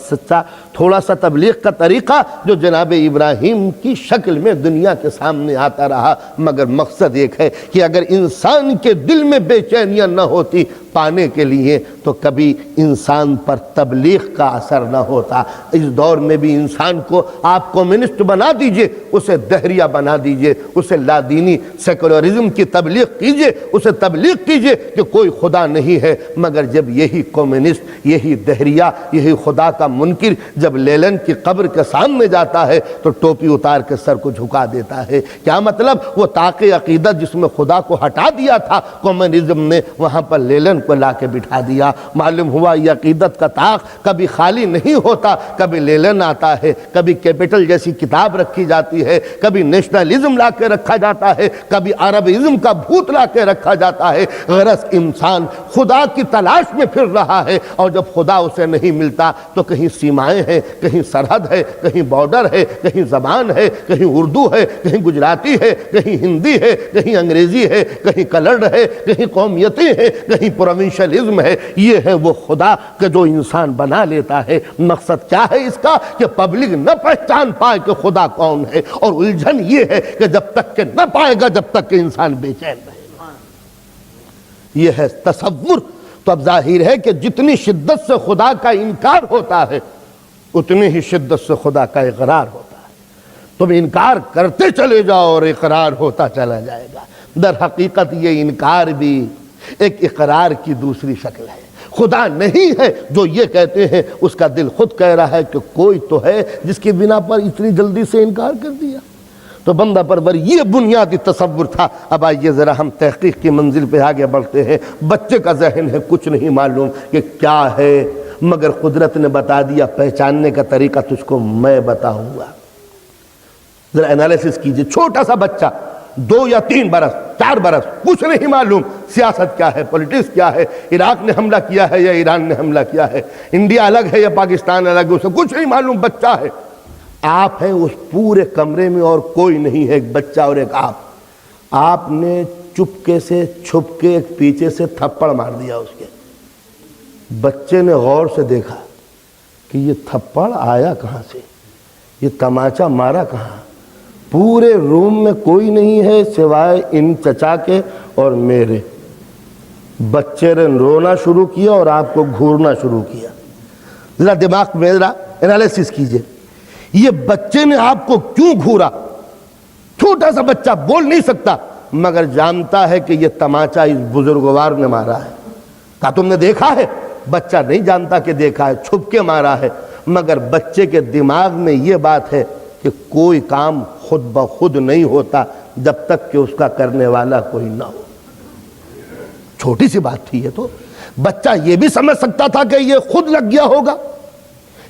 سچا تھوڑا سا تبلیغ کا طریقہ جو جناب ابراہیم کی شکل میں دنیا کے سامنے آتا رہا، مگر مقصد ایک ہے کہ اگر انسان کے دل میں بے چینیاں نہ ہوتی پانے کے لیے تو کبھی انسان پر تبلیغ کا اثر نہ ہوتا۔ اس دور میں بھی انسان کو آپ کمیونسٹ بنا دیجئے، اسے دہریہ بنا دیجئے، اسے لادینی سیکولرزم کی تبلیغ کیجئے، اسے تبلیغ کیجئے کہ کوئی خدا نہیں ہے، مگر جب یہی کمیونسٹ، یہی دہریہ، یہی خدا کا منکر جب لیلن کی قبر کے سامنے جاتا ہے تو ٹوپی اتار کے سر کو جھکا دیتا ہے۔ کیا مطلب؟ وہ طاق عقیدت جس میں خدا کو ہٹا دیا تھا کمیونزم نے، وہاں پر لیلن کو لا کے بٹھا دیا۔ معلوم ہوا یہ عقیدت کا طاق کبھی خالی نہیں ہوتا، کبھی لیلن آتا ہے، کبھی کیپٹل جیسی کتاب رکھی جاتی ہے، کبھی نیشنلزم لا کے رکھا جاتا ہے، کبھی عربزم کا بھوت لا کے رکھا جاتا ہے۔ غرض انسان خدا کی تلاش میں پھر رہا ہے، اور جب خدا اسے نہیں ملتا تو کہیں سیمائیں ہیں، کہیں سرحد ہے، کہیں بارڈر ہے، کہیں زبان ہے، کہیں اردو ہے، کہیں گجراتی ہے، کہیں ہندی ہے، کہیں انگریزی ہے، کہیں کلرڈ ہے، کہیں قومیتی ہے، کہیں پروونشلزم ہے۔ یہ ہے وہ خدا کہ جو انسان بنا لیتا ہے۔ مقصد کیا ہے اس کا؟ کہ پبلک نہ پہچان پائے کہ خدا کون ہے، اور الجھن یہ ہے کہ جب تک کہ نہ پائے گا جب تک کہ انسان بے چین رہے گا۔ یہ ہے تصور۔ تو اب ظاہر ہے کہ جتنی شدت سے خدا کا انکار ہوتا ہے اتنی ہی شدت سے خدا کا اقرار ہوتا ہے۔ تم انکار کرتے چلے جاؤ اور اقرار ہوتا چلا جائے گا۔ در حقیقت یہ انکار بھی ایک اقرار کی دوسری شکل ہے۔ خدا نہیں ہے جو یہ کہتے ہیں، اس کا دل خود کہہ رہا ہے کہ کوئی تو ہے جس کی بنا پر اتنی جلدی سے انکار کر دیا۔ تو بندہ پرور یہ بنیادی تصور تھا۔ اب آئیے ذرا ہم تحقیق کی منزل پہ آگے بڑھتے ہیں۔ بچے کا ذہن ہے، کچھ نہیں معلوم کہ کیا ہے، مگر قدرت نے بتا دیا، پہچاننے کا طریقہ تجھ کو میں بتاؤں گا۔ ذرا انالیسس کیجئے، چھوٹا سا بچہ 2 یا 3 برس 4 برس، کچھ نہیں معلوم سیاست کیا ہے، پولیٹکس کیا ہے، عراق نے حملہ کیا ہے یا ایران نے حملہ کیا ہے، انڈیا الگ ہے یا پاکستان الگ ہے، اسے کچھ نہیں معلوم، بچہ ہے۔ آپ ہیں اس پورے کمرے میں اور کوئی نہیں ہے، ایک بچہ اور ایک آپ نے چپکے سے چھپ کے ایک پیچھے سے تھپڑ مار دیا اس کے۔ بچے نے غور سے دیکھا کہ یہ تھپڑ آیا کہاں سے، یہ تماچا مارا کہاں؟ پورے روم میں کوئی نہیں ہے سوائے ان چچا کے اور میرے۔ بچے نے رونا شروع کیا اور آپ کو گھورنا شروع کیا۔ ذرا دماغ میں ذرا انالیسس کیجئے، یہ بچے نے آپ کو کیوں گھورا؟ چھوٹا سا بچہ بول نہیں سکتا مگر جانتا ہے کہ یہ تماچا اس بزرگوار نے مارا ہے۔ کہا تم نے دیکھا ہے؟ بچہ نہیں جانتا کہ دیکھا ہے، چھپ کے مارا ہے، مگر بچے کے دماغ میں یہ بات ہے کہ کوئی کام خود بخود نہیں ہوتا جب تک کہ اس کا کرنے والا کوئی نہ ہو۔ چھوٹی سی بات تھی یہ تو۔ بچہ یہ بھی سمجھ سکتا تھا کہ یہ خود لگ گیا ہوگا،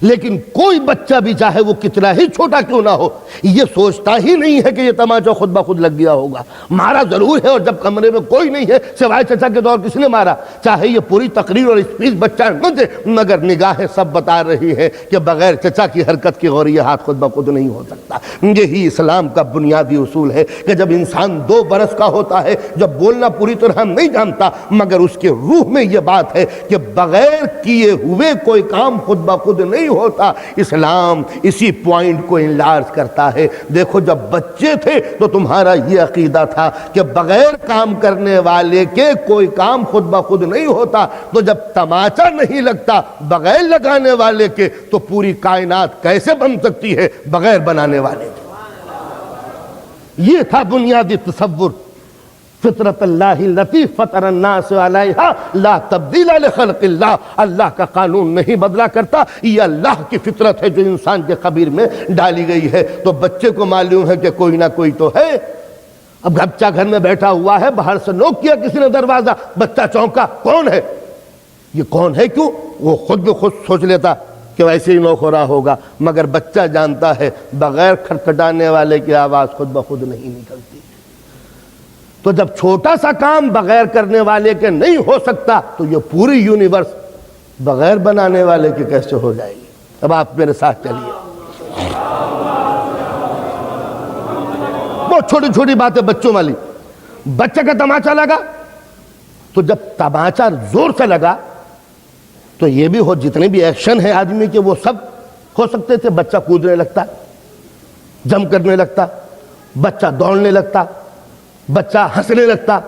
لیکن کوئی بچہ بھی چاہے وہ کتنا ہی چھوٹا کیوں نہ ہو یہ سوچتا ہی نہیں ہے کہ یہ تماچا خود بخود لگ گیا ہوگا۔ مارا ضرور ہے، اور جب کمرے میں کوئی نہیں ہے سوائے چچا کے دور کس نے مارا؟ چاہے یہ پوری تقریر اور اسپیچ بچہ نہ دے مگر نگاہیں سب بتا رہی ہیں کہ بغیر چچا کی حرکت کے غور یہ ہاتھ خود بخود نہیں ہو سکتا۔ یہی اسلام کا بنیادی اصول ہے کہ جب انسان 2 برس کا ہوتا ہے، جب بولنا پوری طرح نہیں جانتا مگر اس کے روح میں یہ بات ہے کہ بغیر کیے ہوئے کوئی کام خود بخود نہیں ہوتا، اسلام اسی پوائنٹ کو انلارج کرتا ہے۔ دیکھو جب بچے تھے تو تمہارا یہ عقیدہ تھا کہ بغیر کام کرنے والے کے کوئی کام خود بخود نہیں ہوتا، تو جب تماچا نہیں لگتا بغیر لگانے والے کے تو پوری کائنات کیسے بن سکتی ہے بغیر بنانے والے کے؟ یہ تھا بنیادی تصور۔ فطرت اللہ التی فطر الناس علیہا لا تبدیل لخلق اللہ، اللہ کا قانون نہیں بدلا کرتا، یہ اللہ کی فطرت ہے جو انسان کے خبیر میں ڈالی گئی ہے۔ تو بچے کو معلوم ہے کہ کوئی نہ کوئی تو ہے۔ اب بچہ گھر میں بیٹھا ہوا ہے، باہر سے نوک کیا کسی نے دروازہ، بچہ چونکا، کون ہے؟ یہ کون ہے کیوں؟ وہ خود بخود سوچ لیتا کہ ویسے ہی نوک ہو رہا ہوگا، مگر بچہ جانتا ہے بغیر کھٹکھٹانے والے کی آواز خود بخود نہیں نکلتی۔ تو جب چھوٹا سا کام بغیر کرنے والے کے نہیں ہو سکتا تو یہ پوری یونیورس بغیر بنانے والے کے کیسے ہو جائے گی؟ اب آپ میرے ساتھ چلیے۔ بہت چھوٹی چھوٹی باتیں بچوں والی۔ بچے کا تماچا لگا تو جب تماچا زور سے لگا تو یہ بھی ہو جتنے بھی ایکشن ہے آدمی کے وہ سب ہو سکتے تھے۔ بچہ کودنے لگتا، جم کرنے لگتا، بچہ دوڑنے لگتا، بچہ ہنسنے لگتا،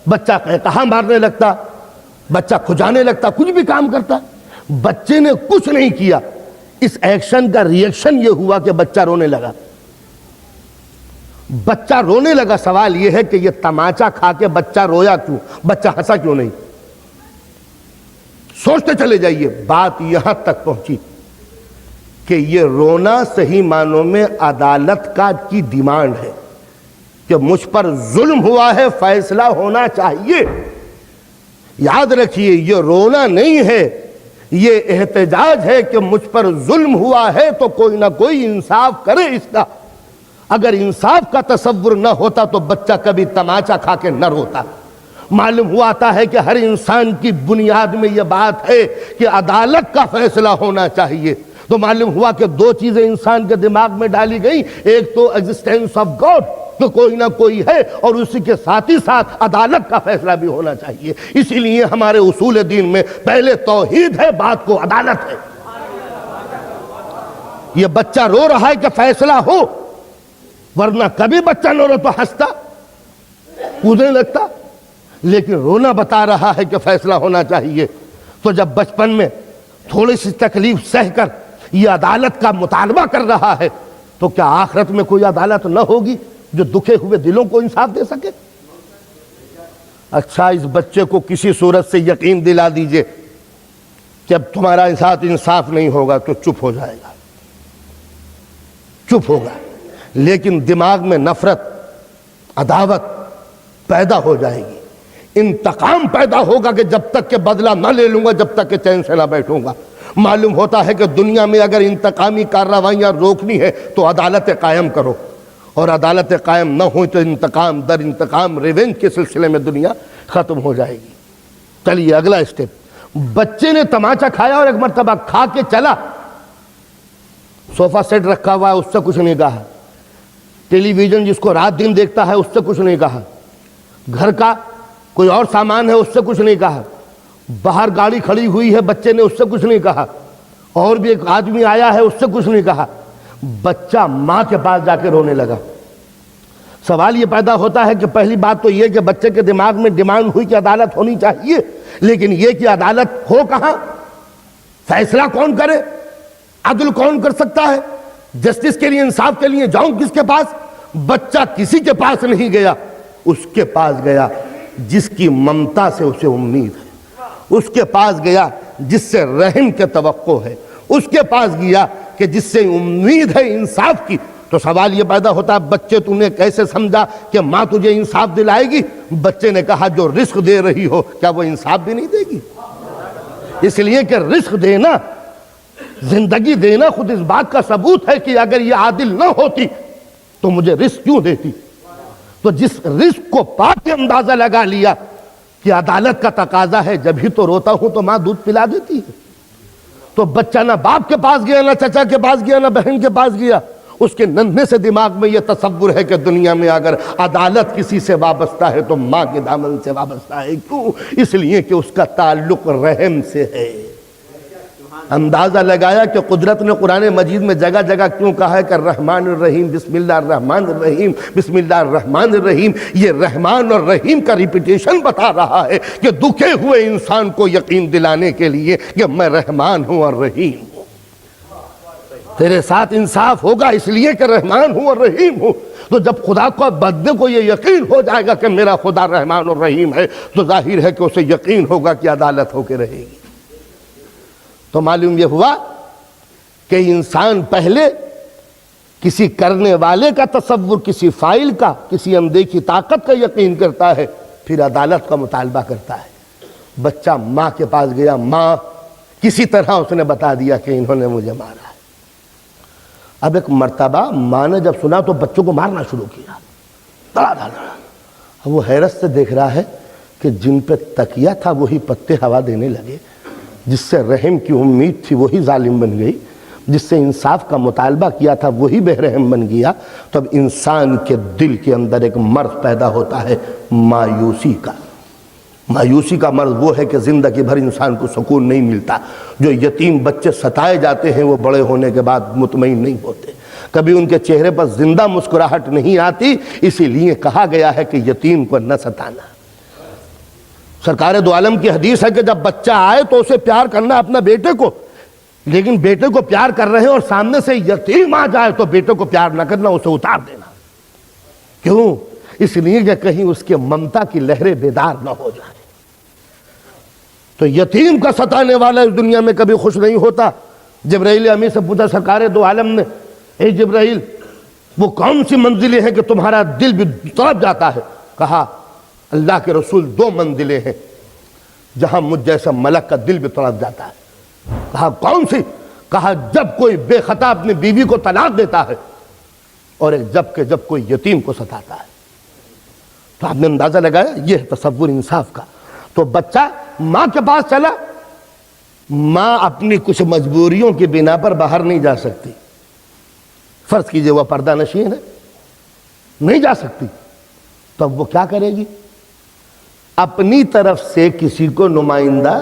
بچہ قہقہا مارنے لگتا، بچہ کھجانے لگتا، کچھ بھی کام کرتا۔ بچے نے کچھ نہیں کیا، اس ایکشن کا ری ایکشن یہ ہوا کہ بچہ رونے لگا۔ بچہ رونے لگا، سوال یہ ہے کہ یہ تماچا کھا کے بچہ رویا کیوں، بچہ ہنسا کیوں نہیں؟ سوچتے چلے جائیے۔ بات یہاں تک پہنچی کہ یہ رونا صحیح معنوں میں عدالت کی ڈیمانڈ ہے کہ مجھ پر ظلم ہوا ہے، فیصلہ ہونا چاہیے۔ یاد رکھیے یہ رونا نہیں ہے، یہ احتجاج ہے کہ مجھ پر ظلم ہوا ہے تو کوئی نہ کوئی انصاف کرے اس کا۔ اگر انصاف کا تصور نہ ہوتا تو بچہ کبھی تماچا کھا کے نہ روتا۔ معلوم ہوا ہے کہ ہر انسان کی بنیاد میں یہ بات ہے کہ عدالت کا فیصلہ ہونا چاہیے۔ تو معلوم ہوا کہ دو چیزیں انسان کے دماغ میں ڈالی گئی، ایک تو ایگزسٹنس آف گاڈ، تو کوئی نہ کوئی ہے، اور اسی کے ساتھ ہی ساتھ عدالت کا فیصلہ بھی ہونا چاہیے۔ اسی لیے ہمارے اصول دین میں پہلے توحید ہے، بعد کو عدالت ہے۔ یہ بچہ رو رہا ہے کہ فیصلہ ہو، ورنہ کبھی بچہ نہ رو تو ہنستا کودنے لگتا، لیکن رونا بتا رہا ہے کہ فیصلہ ہونا چاہیے۔ تو جب بچپن میں تھوڑی سی تکلیف سہ کر یہ عدالت کا مطالبہ کر رہا ہے، تو کیا آخرت میں کوئی عدالت نہ ہوگی جو دکھے ہوئے دلوں کو انصاف دے سکے؟ اچھا، اس بچے کو کسی صورت سے یقین دلا دیجئے کہ اب تمہارا ساتھ انصاف نہیں ہوگا تو چپ ہو جائے گا، چپ ہوگا، لیکن دماغ میں نفرت، عداوت پیدا ہو جائے گی، انتقام پیدا ہوگا کہ جب تک کہ بدلہ نہ لے لوں گا جب تک کہ چین سے نہ بیٹھوں گا۔ معلوم ہوتا ہے کہ دنیا میں اگر انتقامی کارروائیاں روکنی ہے تو عدالت قائم کرو، اور عدالت قائم نہ ہوئی تو انتقام در انتقام، ریونج کے سلسلے میں دنیا ختم ہو جائے گی۔ چلیے اگلا اسٹیپ، بچے نے تماچا کھایا اور ایک مرتبہ کھا کے چلا، صوفہ سیٹ رکھا ہوا ہے اس سے کچھ نہیں کہا، ٹیلی ویژن جس کو رات دن دیکھتا ہے اس سے کچھ نہیں کہا، گھر کا کوئی اور سامان ہے اس سے کچھ نہیں کہا، باہر گاڑی کھڑی ہوئی ہے بچے نے اس سے کچھ نہیں کہا، اور بھی ایک آدمی آیا ہے اس سے کچھ نہیں کہا، بچہ ماں کے پاس جا کے رونے لگا۔ سوال یہ پیدا ہوتا ہے کہ پہلی بات تو یہ کہ بچے کے دماغ میں ڈیمانڈ ہوئی کہ عدالت ہونی چاہیے، لیکن یہ کہ عدالت ہو کہاں، فیصلہ کون کرے، عدل کون کر سکتا ہے، جسٹس کے لیے، انصاف کے لیے جاؤں کس کے پاس؟ بچہ کسی کے پاس نہیں گیا، اس کے پاس گیا جس کی ممتا سے اسے امید ہے، اس کے پاس گیا جس سے رحم کے توقع ہے، اس کے پاس گیا کہ جس سے امید ہے انصاف کی۔ تو سوال یہ پیدا ہوتا ہے بچے تو نے کیسے سمجھا کہ ماں تجھے انصاف دلائے گی؟ بچے نے کہا جو رزق دے رہی ہو کیا وہ انصاف بھی نہیں دے گی؟ اس لیے کہ رزق دینا، زندگی دینا خود اس بات کا ثبوت ہے کہ اگر یہ عادل نہ ہوتی تو مجھے رزق کیوں دیتی؟ تو جس رزق کو پا کے اندازہ لگا لیا کہ عدالت کا تقاضا ہے، جب ہی تو روتا ہوں تو ماں دودھ پلا دیتی ہے۔ تو بچہ نہ باپ کے پاس گیا، نہ چچا کے پاس گیا، نہ بہن کے پاس گیا، اس کے ننھے سے دماغ میں یہ تصور ہے کہ دنیا میں اگر عدالت کسی سے وابستہ ہے تو ماں کے دامن سے وابستہ ہے۔ کیوں؟ اس لیے کہ اس کا تعلق رحم سے ہے۔ اندازہ لگایا کہ قدرت نے قرآن مجید میں جگہ جگہ کیوں کہا ہے کہ الرحمن الرحیم، بسم اللہ الرحمن الرحیم، بسم اللہ الرحمن الرحیم۔ یہ رحمان اور رحیم کا ریپیٹیشن بتا رہا ہے کہ دکھے ہوئے انسان کو یقین دلانے کے لیے کہ میں رحمان ہوں اور رحیم ہوں، تیرے ساتھ انصاف ہوگا اس لیے کہ رحمان ہوں اور رحیم ہوں۔ تو جب خدا کو بندے کو یہ یقین ہو جائے گا کہ میرا خدا رحمان اور رحیم ہے، تو ظاہر ہے کہ اسے یقین ہوگا کہ عدالت ہو کے رہے گی۔ تو معلوم یہ ہوا کہ انسان پہلے کسی کرنے والے کا تصور، کسی فاعل کا، کسی اندیکھی طاقت کا یقین کرتا ہے، پھر عدالت کا مطالبہ کرتا ہے۔ بچہ ماں کے پاس گیا، ماں کسی طرح اس نے بتا دیا کہ انہوں نے مجھے مارا ہے۔ اب ایک مرتبہ ماں نے جب سنا تو بچوں کو مارنا شروع کیا، دڑا دڑا۔ اب وہ حیرت سے دیکھ رہا ہے کہ جن پہ تکیہ تھا وہی پتے ہوا دینے لگے، جس سے رحم کی امید تھی وہی ظالم بن گئی، جس سے انصاف کا مطالبہ کیا تھا وہی بے رحم بن گیا۔ تو اب انسان کے دل کے اندر ایک مرض پیدا ہوتا ہے مایوسی کا۔ مایوسی کا مرض وہ ہے کہ زندگی بھر انسان کو سکون نہیں ملتا۔ جو یتیم بچے ستائے جاتے ہیں وہ بڑے ہونے کے بعد مطمئن نہیں ہوتے، کبھی ان کے چہرے پر زندہ مسکراہٹ نہیں آتی، اسی لیے کہا گیا ہے کہ یتیم کو نہ ستانا۔ سرکار دو عالم کی حدیث ہے کہ جب بچہ آئے تو اسے پیار کرنا اپنا بیٹے کو، لیکن بیٹے کو پیار کر رہے ہیں اور سامنے سے یتیم آ جائے تو بیٹے کو پیار نہ کرنا، اسے اتار دینا۔ کیوں؟ اس لیے کہ کہیں اس کے ممتا کی لہریں بیدار نہ ہو جائیں۔ تو یتیم کا ستانے والا اس دنیا میں کبھی خوش نہیں ہوتا۔ جبرائیل امین سے پوچھا سرکار دو عالم نے، اے جبرائیل وہ کون سی منزلیں ہیں کہ تمہارا دل بھی تڑپ جاتا ہے؟ کہا اللہ کے رسول دو منزلیں ہیں جہاں مجھ جیسا ملک کا دل بھی تڑپ جاتا ہے۔ کہا کون سی؟ کہا جب کوئی بے خطا اپنی بیوی کو طلاق دیتا ہے اور ایک جب کوئی یتیم کو ستاتا ہے۔ تو آپ نے اندازہ لگایا یہ ہے تصور انصاف کا۔ تو بچہ ماں کے پاس چلا، ماں اپنی کچھ مجبوریوں کی بنا پر باہر نہیں جا سکتی، فرض کیجئے وہ پردہ نشین ہے، نہیں جا سکتی، تو اب وہ کیا کرے گی؟ اپنی طرف سے کسی کو نمائندہ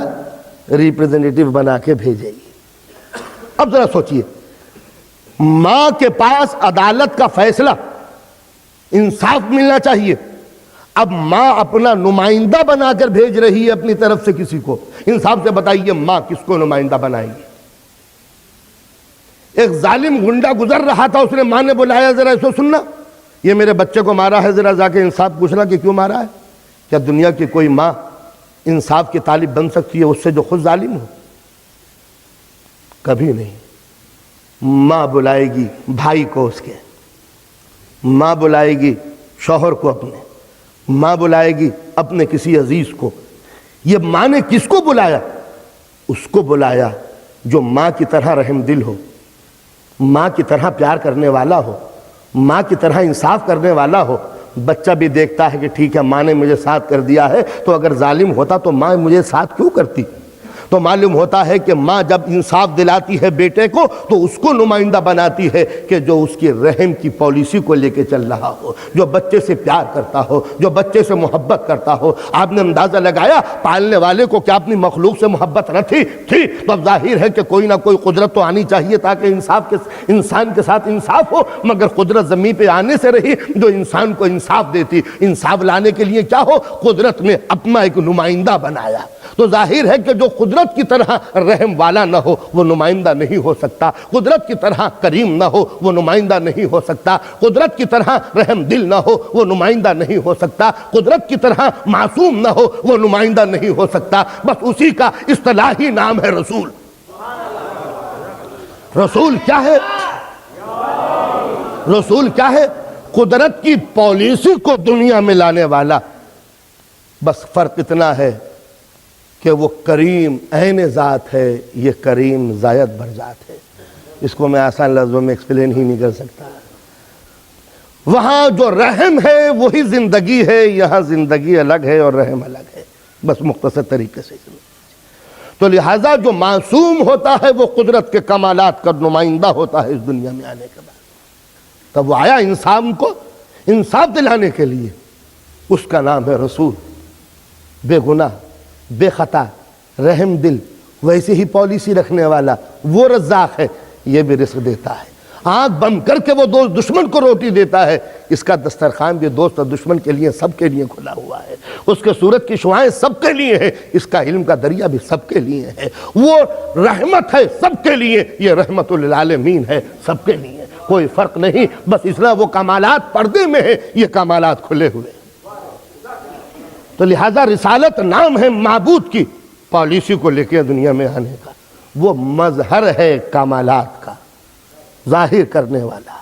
ریپریزنٹیٹیو بنا کے بھیجے گی۔ اب ذرا سوچئے، ماں کے پاس عدالت کا فیصلہ، انصاف ملنا چاہیے، اب ماں اپنا نمائندہ بنا کر بھیج رہی ہے اپنی طرف سے کسی کو۔ انصاف سے بتائیے ماں کس کو نمائندہ بنائے گی؟ ایک ظالم گنڈا گزر رہا تھا، اس نے ماں نے بلایا ذرا اسو سننا، یہ میرے بچے کو مارا ہے، ذرا جا کے انصاف پوچھنا کہ کیوں مارا ہے۔ کیا دنیا کی کوئی ماں انصاف کی طالب بن سکتی ہے اس سے جو خود ظالم ہو؟ کبھی نہیں۔ ماں بلائے گی بھائی کو اس کے، ماں بلائے گی شوہر کو اپنے، ماں بلائے گی اپنے کسی عزیز کو۔ یہ ماں نے کس کو بلایا؟ اس کو بلایا جو ماں کی طرح رحم دل ہو، ماں کی طرح پیار کرنے والا ہو، ماں کی طرح انصاف کرنے والا ہو۔ بچہ بھی دیکھتا ہے کہ ٹھیک ہے ماں نے مجھے ساتھ کر دیا ہے، تو اگر ظالم ہوتا تو ماں مجھے ساتھ کیوں کرتی؟ تو معلوم ہوتا ہے کہ ماں جب انصاف دلاتی ہے بیٹے کو تو اس کو نمائندہ بناتی ہے کہ جو اس کی رحم کی پالیسی کو لے کے چل رہا ہو، جو بچے سے پیار کرتا ہو، جو بچے سے محبت کرتا ہو۔ آپ نے اندازہ لگایا پالنے والے کو کیا اپنی مخلوق سے محبت نہ تھی؟ تو اب ظاہر ہے کہ کوئی نہ کوئی قدرت تو آنی چاہیے تاکہ انسان کے ساتھ انصاف ہو، مگر قدرت زمین پہ آنے سے رہی جو انسان کو انصاف دیتی۔ انصاف لانے کے لیے کیا ہو؟ قدرت نے اپنا ایک نمائندہ بنایا۔ تو ظاہر ہے کہ جو قدرت کی طرح رحم والا نہ ہو وہ نمائندہ نہیں ہو سکتا، قدرت کی طرح کریم نہ ہو وہ نمائندہ نہیں ہو سکتا، قدرت کی طرح رحم دل نہ ہو وہ نمائندہ نہیں ہو سکتا، قدرت کی طرح معصوم نہ ہو وہ نمائندہ نہیں ہو سکتا۔ بس اسی کا اصطلاحی نام ہے رسول۔ رسول کیا ہے؟ رسول کیا ہے؟ قدرت کی پالیسی کو دنیا میں لانے والا۔ بس فرق اتنا ہے کہ وہ کریم عین ذات ہے، یہ کریم زائد بر ذات ہے۔ اس کو میں آسان لفظوں میں ایکسپلین ہی نہیں کر سکتا۔ وہاں جو رحم ہے وہی زندگی ہے، یہاں زندگی الگ ہے اور رحم الگ ہے، بس مختصر طریقے سے۔ تو لہٰذا جو معصوم ہوتا ہے وہ قدرت کے کمالات کا نمائندہ ہوتا ہے اس دنیا میں آنے کے بعد۔ تب وہ آیا انسان کو انصاف دلانے کے لیے، اس کا نام ہے رسول۔ بے گناہ، بے خطا، رحم دل، ویسے ہی پالیسی رکھنے والا، وہ رزاق ہے، یہ بھی رزق دیتا ہے۔ آنکھ بند کر کے وہ دوست دشمن کو روٹی دیتا ہے، اس کا دسترخوان بھی دوست اور دشمن کے لیے سب کے لیے کھلا ہوا ہے۔ اس کے سورج کی شعاعیں سب کے لیے ہیں، اس کا علم کا دریا بھی سب کے لیے ہے۔ وہ رحمت ہے سب کے لیے، یہ رحمت للعالمین ہے سب کے لیے، کوئی فرق نہیں۔ بس اس طرح وہ کمالات پردے میں ہیں، یہ کمالات کھلے ہوئے۔ تو لہذا رسالت نام ہے معبود کی پالیسی کو لے کے دنیا میں آنے کا، وہ مظہر ہے کمالات کا، ظاہر کرنے والا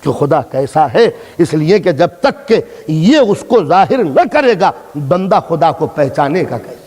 کہ خدا کیسا ہے۔ اس لیے کہ جب تک کہ یہ اس کو ظاہر نہ کرے گا بندہ خدا کو پہچانے کا کیسے؟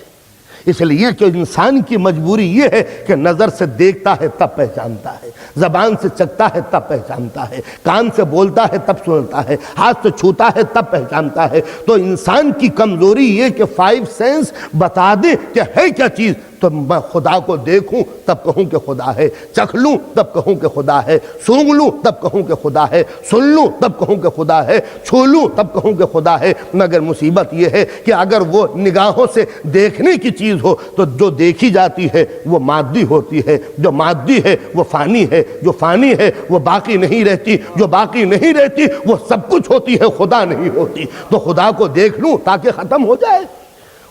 اس لیے کہ انسان کی مجبوری یہ ہے کہ نظر سے دیکھتا ہے تب پہچانتا ہے، زبان سے چکھتا ہے تب پہچانتا ہے، کان سے بولتا ہے تب سنتا ہے، ہاتھ سے چھوتا ہے تب پہچانتا ہے۔ تو انسان کی کمزوری یہ کہ 5 سینس بتا دے کہ ہے کیا چیز، تو میں خدا کو دیکھوں تب کہوں کہ خدا ہے، چکھ لوں تب کہوں کہ خدا ہے، سونگھ لوں تب کہوں کہ خدا ہے، سن لوں تب کہوں کہ خدا ہے، چھو لوں تب کہوں کہ خدا ہے۔ مگر مصیبت یہ ہے کہ اگر وہ نگاہوں سے دیکھنے کی چیز ہو تو جو دیکھی جاتی ہے وہ مادی ہوتی ہے، جو مادی ہے وہ فانی ہے، جو فانی ہے وہ باقی نہیں رہتی، جو باقی نہیں رہتی وہ سب کچھ ہوتی ہے، خدا نہیں ہوتی۔ تو خدا کو دیکھ لوں تاکہ ختم ہو جائے،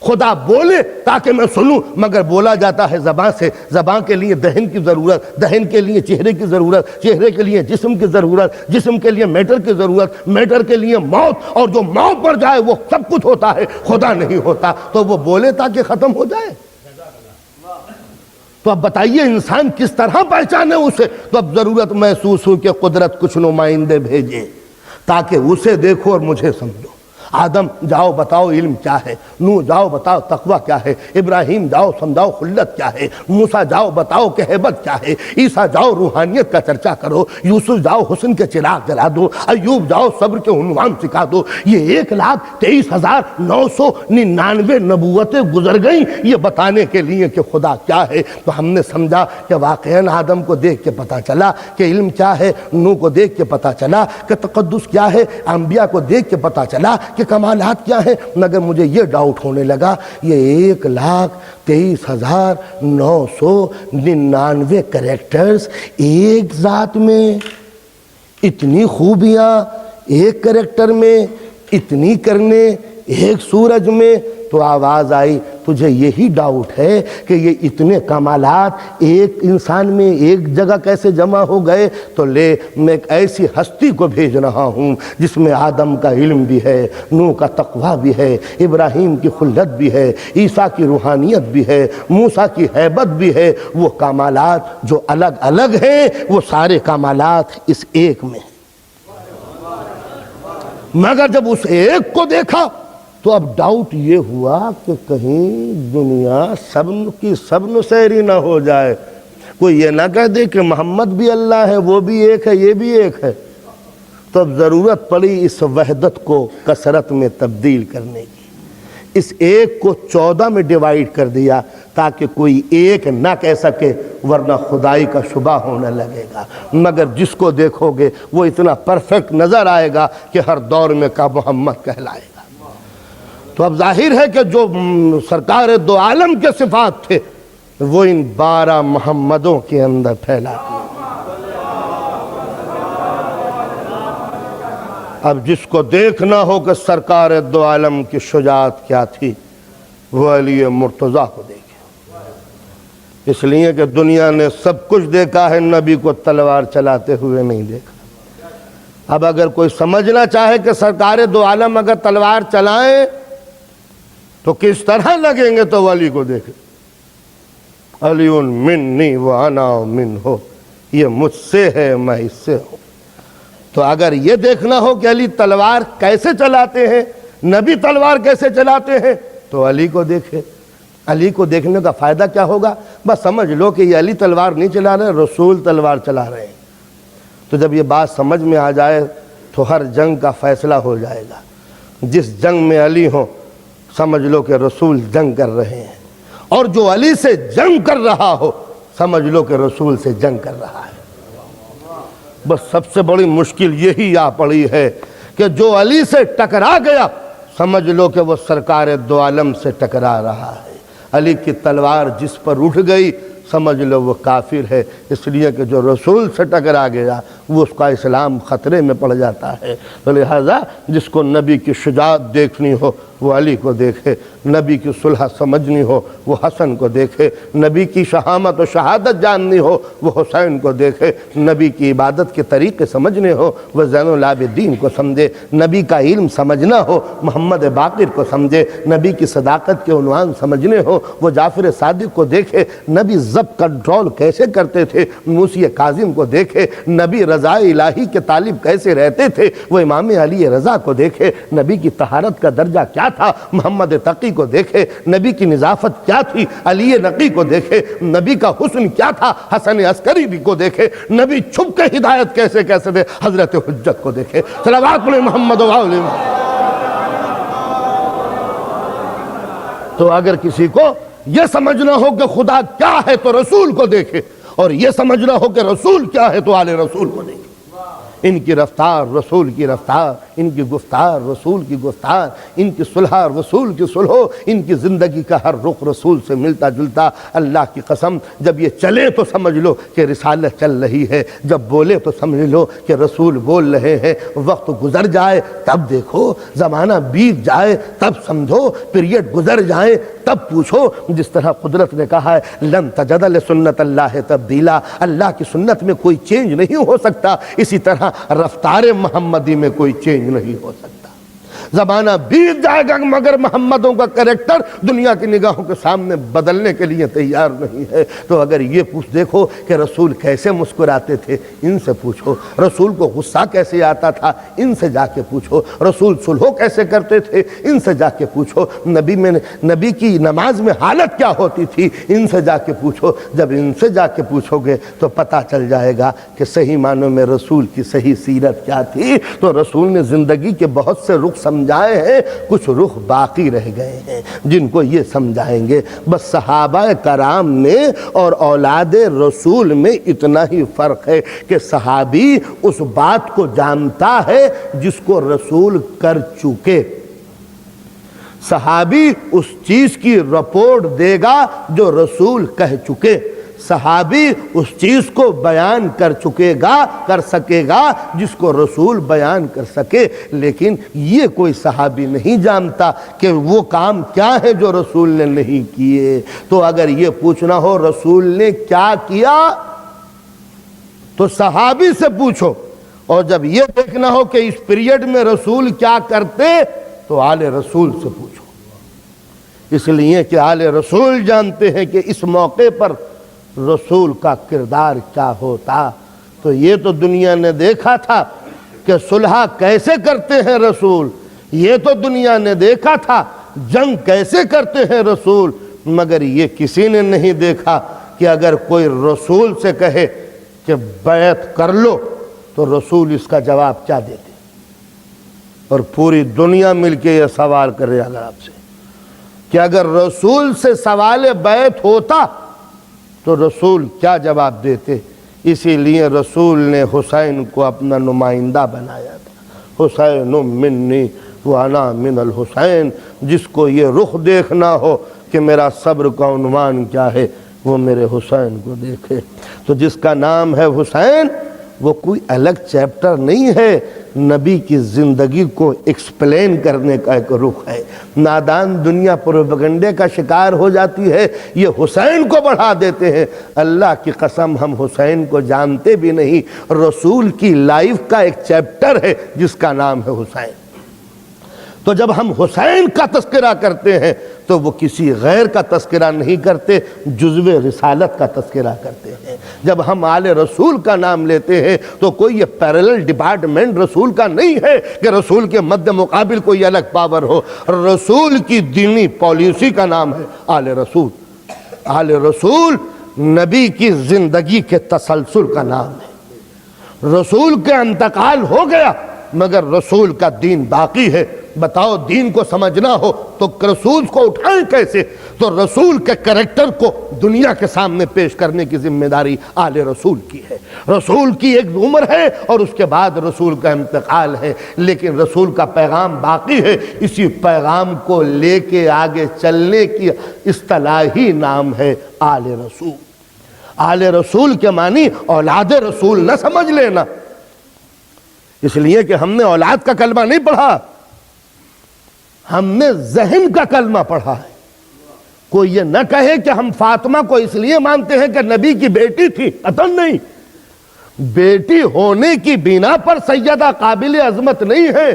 خدا بولے تاکہ میں سنوں، مگر بولا جاتا ہے زبان سے، زبان کے لیے دہن کی ضرورت، دہن کے لیے چہرے کی ضرورت، چہرے کے لیے جسم کی ضرورت، جسم کے لیے میٹر کی ضرورت، میٹر کے لیے موت، اور جو موت پر جائے وہ سب کچھ ہوتا ہے، خدا نہیں ہوتا۔ تو وہ بولے تاکہ ختم ہو جائے۔ تو اب بتائیے انسان کس طرح پہچانے اسے؟ تو اب ضرورت محسوس ہو کہ قدرت کچھ نمائندے بھیجے تاکہ اسے دیکھو اور مجھے سمجھو۔ آدم جاؤ بتاؤ علم کیا ہے، نوح جاؤ بتاؤ تقوی کیا ہے، ابراہیم جاؤ سمجھاؤ خلت کیا ہے، موسیٰ جاؤ بتاؤ کہ ہیبت کیا ہے، عیسیٰ جاؤ روحانیت کا چرچا کرو، یوسف جاؤ حسن کے چراغ جلا دو، ایوب جاؤ صبر کے عنوان سکھا دو۔ یہ 1,23,999 نبوتیں گزر گئیں یہ بتانے کے لیے کہ خدا کیا ہے۔ تو ہم نے سمجھا کہ واقعاً آدم کو دیکھ کے پتہ چلا کہ علم کیا ہے، نوح کو دیکھ کے پتہ چلا کہ تقدس کیا ہے، انبیاء کو دیکھ کے پتہ چلا کہ کمالات کیا ہیں، مگر مجھے یہ ڈاؤٹ ہونے لگا یہ 1,23,999 کریکٹرز ایک ذات میں، اتنی خوبیاں ایک کریکٹر میں، اتنی کرنے ایک سورج میں۔ تو آواز آئی تجھے یہی ڈاؤٹ ہے کہ یہ اتنے کمالات ایک انسان میں ایک جگہ کیسے جمع ہو گئے؟ تو لے میں ایک ایسی ہستی کو بھیج رہا ہوں جس میں آدم کا علم بھی ہے، نوح کا تقویٰ بھی ہے، ابراہیم کی خلت بھی ہے، عیسیٰ کی روحانیت بھی ہے، موسیٰ کی ہیبت بھی ہے۔ وہ کمالات جو الگ الگ ہیں وہ سارے کمالات اس ایک میں ہیں۔ مگر جب اس ایک کو دیکھا تو اب ڈاؤٹ یہ ہوا کہ کہیں دنیا سب کی سب نسیری نہ ہو جائے، کوئی یہ نہ کہہ دے کہ محمد بھی اللہ ہے، وہ بھی ایک ہے، یہ بھی ایک ہے۔ تو اب ضرورت پڑی اس وحدت کو کثرت میں تبدیل کرنے کی، اس ایک کو 14 میں ڈیوائیڈ کر دیا تاکہ کوئی ایک نہ کہہ سکے، ورنہ خدائی کا شبہ ہونے لگے گا۔ مگر جس کو دیکھو گے وہ اتنا پرفیکٹ نظر آئے گا کہ ہر دور میں کا محمد کہلائے گا۔ تو اب ظاہر ہے کہ جو سرکار دو عالم کے صفات تھے وہ ان 12 محمدوں کے اندر پھیلا دیے۔ اب جس کو دیکھنا ہو کہ سرکار دو عالم کی شجاعت کیا تھی وہ علی مرتضیٰ کو دیکھے، اس لیے کہ دنیا نے سب کچھ دیکھا ہے، نبی کو تلوار چلاتے ہوئے نہیں دیکھا۔ اب اگر کوئی سمجھنا چاہے کہ سرکار دو عالم اگر تلوار چلائیں تو کس طرح لگیں گے تو علی کو دیکھیں، علی منی وانا منہ، یہ مجھ سے ہے میں اس سے ہوں۔ تو اگر یہ دیکھنا ہو کہ علی تلوار کیسے چلاتے ہیں، نبی تلوار کیسے چلاتے ہیں، تو علی کو دیکھے۔ علی کو دیکھنے کا فائدہ کیا ہوگا؟ بس سمجھ لو کہ یہ علی تلوار نہیں چلا رہے، رسول تلوار چلا رہے ہیں۔ تو جب یہ بات سمجھ میں آ جائے تو ہر جنگ کا فیصلہ ہو جائے گا۔ جس جنگ میں علی ہو سمجھ لو کہ رسول جنگ کر رہے ہیں، اور جو علی سے جنگ کر رہا ہو سمجھ لو کہ رسول سے جنگ کر رہا ہے۔ بس سب سے بڑی مشکل یہی آ پڑی ہے کہ جو علی سے ٹکرا گیا سمجھ لو کہ وہ سرکار دو عالم سے ٹکرا رہا ہے۔ علی کی تلوار جس پر اٹھ گئی سمجھ لو وہ کافر ہے، اس لیے کہ جو رسول سے ٹکرا گیا وہ اس کا اسلام خطرے میں پڑ جاتا ہے۔ تو لہذا جس کو نبی کی شجاعت دیکھنی ہو وہ علی کو دیکھے، نبی کی صلح سمجھنی ہو وہ حسن کو دیکھے، نبی کی شہامت و شہادت جاننی ہو وہ حسین کو دیکھے، نبی کی عبادت کے طریقے سمجھنے ہو وہ زین العابدین کو سمجھے، نبی کا علم سمجھنا ہو محمد باقر کو سمجھے، نبی کی صداقت کے عنوان سمجھنے ہو وہ جعفر صادق کو دیکھے، نبی ضبط کنٹرول کیسے کرتے تھے موسی کاظم کو دیکھے، نبی رضا الہی کے طالب کیسے رہتے تھے وہ امام علی رضا کو دیکھے، نبی کی طہارت کا درجہ کیا تھا محمد تقی کو دیکھے، نبی کی نظافت کیا تھی علی نقی کو دیکھے، نبی کا حسن کیا تھا حسن عسکری کو دیکھے، نبی چھپ کے ہدایت کیسے کیسے تھے حضرت حجت کو دیکھے۔ صلوات علی محمد و علی محمد۔ تو اگر کسی کو یہ سمجھنا ہو کہ خدا کیا ہے تو رسول کو دیکھے، اور یہ سمجھنا ہو کہ رسول کیا ہے تو آل رسول کو دیکھے۔ ان کی رفتار رسول کی رفتار، ان کی گفتار رسول کی گفتار، ان کی صلح رسول کی صلح، ان کی زندگی کا ہر رخ رسول سے ملتا جلتا۔ اللہ کی قسم جب یہ چلے تو سمجھ لو کہ رسالت چل رہی ہے، جب بولے تو سمجھ لو کہ رسول بول رہے ہیں۔ وقت گزر جائے تب دیکھو، زمانہ بیت جائے تب سمجھو، پیریڈ گزر جائے تب پوچھو۔ جس طرح قدرت نے کہا ہے لن تجد لسنت اللہ تبدیلا، اللہ کی سنت میں کوئی چینج نہیں ہو سکتا، اسی طرح رفتار محمدی میں کوئی چینج نہیں ہو سکتا۔ زمانہ بیت جائے گا مگر محمدوں کا کریکٹر دنیا کی نگاہوں کے سامنے بدلنے کے لیے تیار نہیں ہے۔ تو اگر یہ پوچھ دیکھو کہ رسول کیسے مسکراتے تھے، ان سے پوچھو۔ رسول کو غصہ کیسے آتا تھا، ان سے جا کے پوچھو۔ رسول صلح کیسے کرتے تھے، ان سے جا کے پوچھو۔ نبی کی نماز میں حالت کیا ہوتی تھی، ان سے جا کے پوچھو۔ جب ان سے جا کے پوچھو گے تو پتہ چل جائے گا کہ صحیح معنوں میں رسول کی صحیح سیرت کیا تھی۔ تو رسول نے زندگی کے بہت سے رخ سمجھائے ہیں، کچھ رخ باقی رہ گئے ہیں جن کو یہ سمجھائیں گے۔ بس صحابہ کرام میں اور اولاد رسول میں اتنا ہی فرق ہے کہ صحابی اس بات کو جانتا ہے جس کو رسول کر چکے، صحابی اس چیز کی رپورٹ دے گا جو رسول کہہ چکے، صحابی اس چیز کو بیان کر سکے گا جس کو رسول بیان کر سکے۔ لیکن یہ کوئی صحابی نہیں جانتا کہ وہ کام کیا ہے جو رسول نے نہیں کیے۔ تو اگر یہ پوچھنا ہو رسول نے کیا کیا تو صحابی سے پوچھو، اور جب یہ دیکھنا ہو کہ اس پیریڈ میں رسول کیا کرتے تو آل رسول سے پوچھو، اس لیے کہ آل رسول جانتے ہیں کہ اس موقع پر رسول کا کردار کیا ہوتا۔ تو یہ تو دنیا نے دیکھا تھا کہ صلح کیسے کرتے ہیں رسول، یہ تو دنیا نے دیکھا تھا جنگ کیسے کرتے ہیں رسول، مگر یہ کسی نے نہیں دیکھا کہ اگر کوئی رسول سے کہے کہ بیعت کر لو تو رسول اس کا جواب کیا دیتے۔ اور پوری دنیا مل کے یہ سوال کر رہے اگر آپ سے کہ اگر رسول سے سوال بیعت ہوتا تو رسول کیا جواب دیتے۔ اسی لیے رسول نے حسین کو اپنا نمائندہ بنایا تھا، حسین منی وانا من الحسین۔ جس کو یہ رخ دیکھنا ہو کہ میرا صبر کا عنوان کیا ہے وہ میرے حسین کو دیکھے۔ تو جس کا نام ہے حسین وہ کوئی الگ چیپٹر نہیں ہے، نبی کی زندگی کو ایکسپلین کرنے کا ایک رخ ہے۔ نادان دنیا پروپیگنڈے کا شکار ہو جاتی ہے، یہ حسین کو بڑھا دیتے ہیں۔ اللہ کی قسم ہم حسین کو جانتے بھی نہیں، رسول کی لائف کا ایک چیپٹر ہے جس کا نام ہے حسین۔ تو جب ہم حسین کا تذکرہ کرتے ہیں تو وہ کسی غیر کا تذکرہ نہیں کرتے، جزو رسالت کا تذکرہ کرتے ہیں۔ جب ہم آل رسول کا نام لیتے ہیں تو کوئی یہ پیرلل ڈپارٹمنٹ رسول کا نہیں ہے کہ رسول کے مد مقابل کوئی الگ پاور ہو۔ رسول کی دینی پالیسی کا نام ہے آل رسول۔ آل رسول نبی کی زندگی کے تسلسل کا نام ہے۔ رسول کے انتقال ہو گیا مگر رسول کا دین باقی ہے۔ بتاؤ دین کو سمجھنا ہو تو رسول کو اٹھائیں کیسے؟ تو رسول کے کریکٹر کو دنیا کے سامنے پیش کرنے کی ذمہ داری آل رسول کی ہے۔ رسول کی ایک عمر ہے اور اس کے بعد رسول کا انتقال ہے، لیکن رسول کا پیغام باقی ہے۔ اسی پیغام کو لے کے آگے چلنے کی اصطلاحی نام ہے آل رسول۔ آل رسول کے معنی اولاد رسول نہ سمجھ لینا، اس لیے کہ ہم نے اولاد کا کلمہ نہیں پڑھا، ہم نے ذہن کا کلمہ پڑھا ہے۔ کوئی یہ نہ کہے کہ ہم فاطمہ کو اس لیے مانتے ہیں کہ نبی کی بیٹی تھی، قطعاً نہیں۔ بیٹی ہونے کی بنا پر سیدہ قابل عظمت نہیں ہے،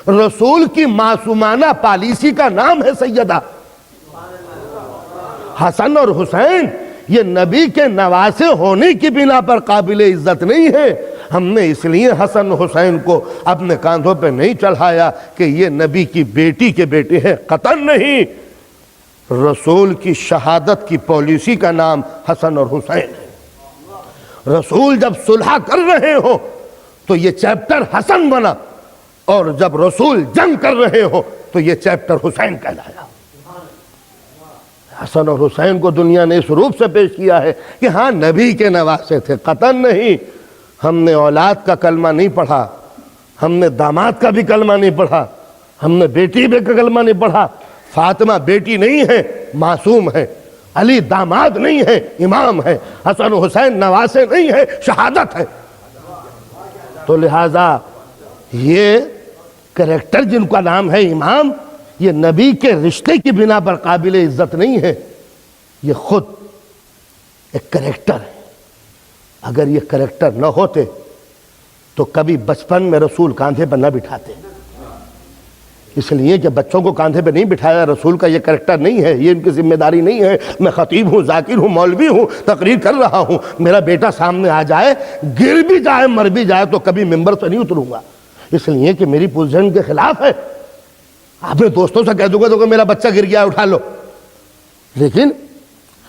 رسول کی معصومانہ پالیسی کا نام ہے سیدہ۔ حسن اور حسین یہ نبی کے نواسے ہونے کی بنا پر قابل عزت نہیں ہے۔ ہم نے اس لیے حسن حسین کو اپنے کاندھوں پہ نہیں چڑھایا کہ یہ نبی کی بیٹی کے بیٹے ہیں، قطعاً نہیں۔ رسول کی شہادت کی پالیسی کا نام حسن اور حسین ہے۔ رسول جب صلح کر رہے ہو تو یہ چیپٹر حسن بنا، اور جب رسول جنگ کر رہے ہو تو یہ چیپٹر حسین کہلایا۔ حسن اور حسین کو دنیا نے اس روپ سے پیش کیا ہے کہ ہاں نبی کے نواسے تھے، قطعاً نہیں۔ ہم نے اولاد کا کلمہ نہیں پڑھا، ہم نے داماد کا بھی کلمہ نہیں پڑھا، ہم نے بیٹی بھی کا کلمہ نہیں پڑھا۔ فاطمہ بیٹی نہیں ہے، معصوم ہے۔ علی داماد نہیں ہے، امام ہے۔ حسن حسین نواسے نہیں ہے، شہادت ہے۔ تو لہٰذا یہ کریکٹر جن کا نام ہے امام، یہ نبی کے رشتے کی بنا پر قابل عزت نہیں ہے، یہ خود ایک کریکٹر ہے۔ اگر یہ کریکٹر نہ ہوتے تو کبھی بچپن میں رسول کاندھے پر نہ بٹھاتے، اس لیے کہ بچوں کو کاندھے پہ نہیں بٹھایا، رسول کا یہ کریکٹر نہیں ہے، یہ ان کی ذمہ داری نہیں ہے۔ میں خطیب ہوں، ذاکر ہوں، مولوی ہوں، تقریر کر رہا ہوں، میرا بیٹا سامنے آ جائے، گر بھی جائے، مر بھی جائے، تو کبھی ممبر سے نہیں اتروں گا، اس لیے کہ میری پوزیشن کے خلاف ہے۔ اپنے دوستوں سے کہہ دوں گا تو کہ میرا بچہ گر گیا اٹھا لو، لیکن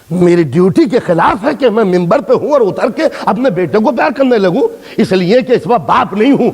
میری ڈیوٹی کے خلاف ہے کہ میں ممبر پہ ہوں اور اتر کے اپنے بیٹے کو پیار کرنے لگوں، اس لیے کہ اس وقت باپ نہیں ہوں،